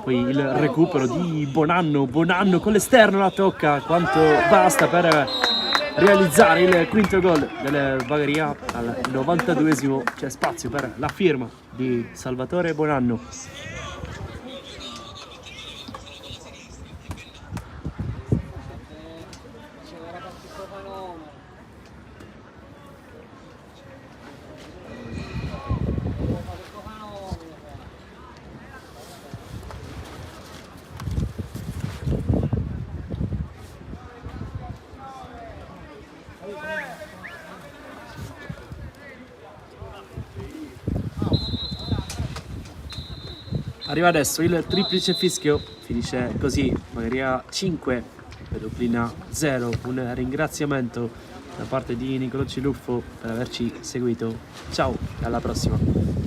Poi il recupero di Bonanno con l'esterno la tocca, quanto basta per realizzare il quinto gol del Bagheria. Al 92esimo c'è spazio per la firma di Salvatore Bonanno. Arriva adesso il triplice fischio, finisce così Bagheria 5, Empedoclina 0. Un ringraziamento da parte di Nicolò Ciluffo per averci seguito. Ciao e alla prossima.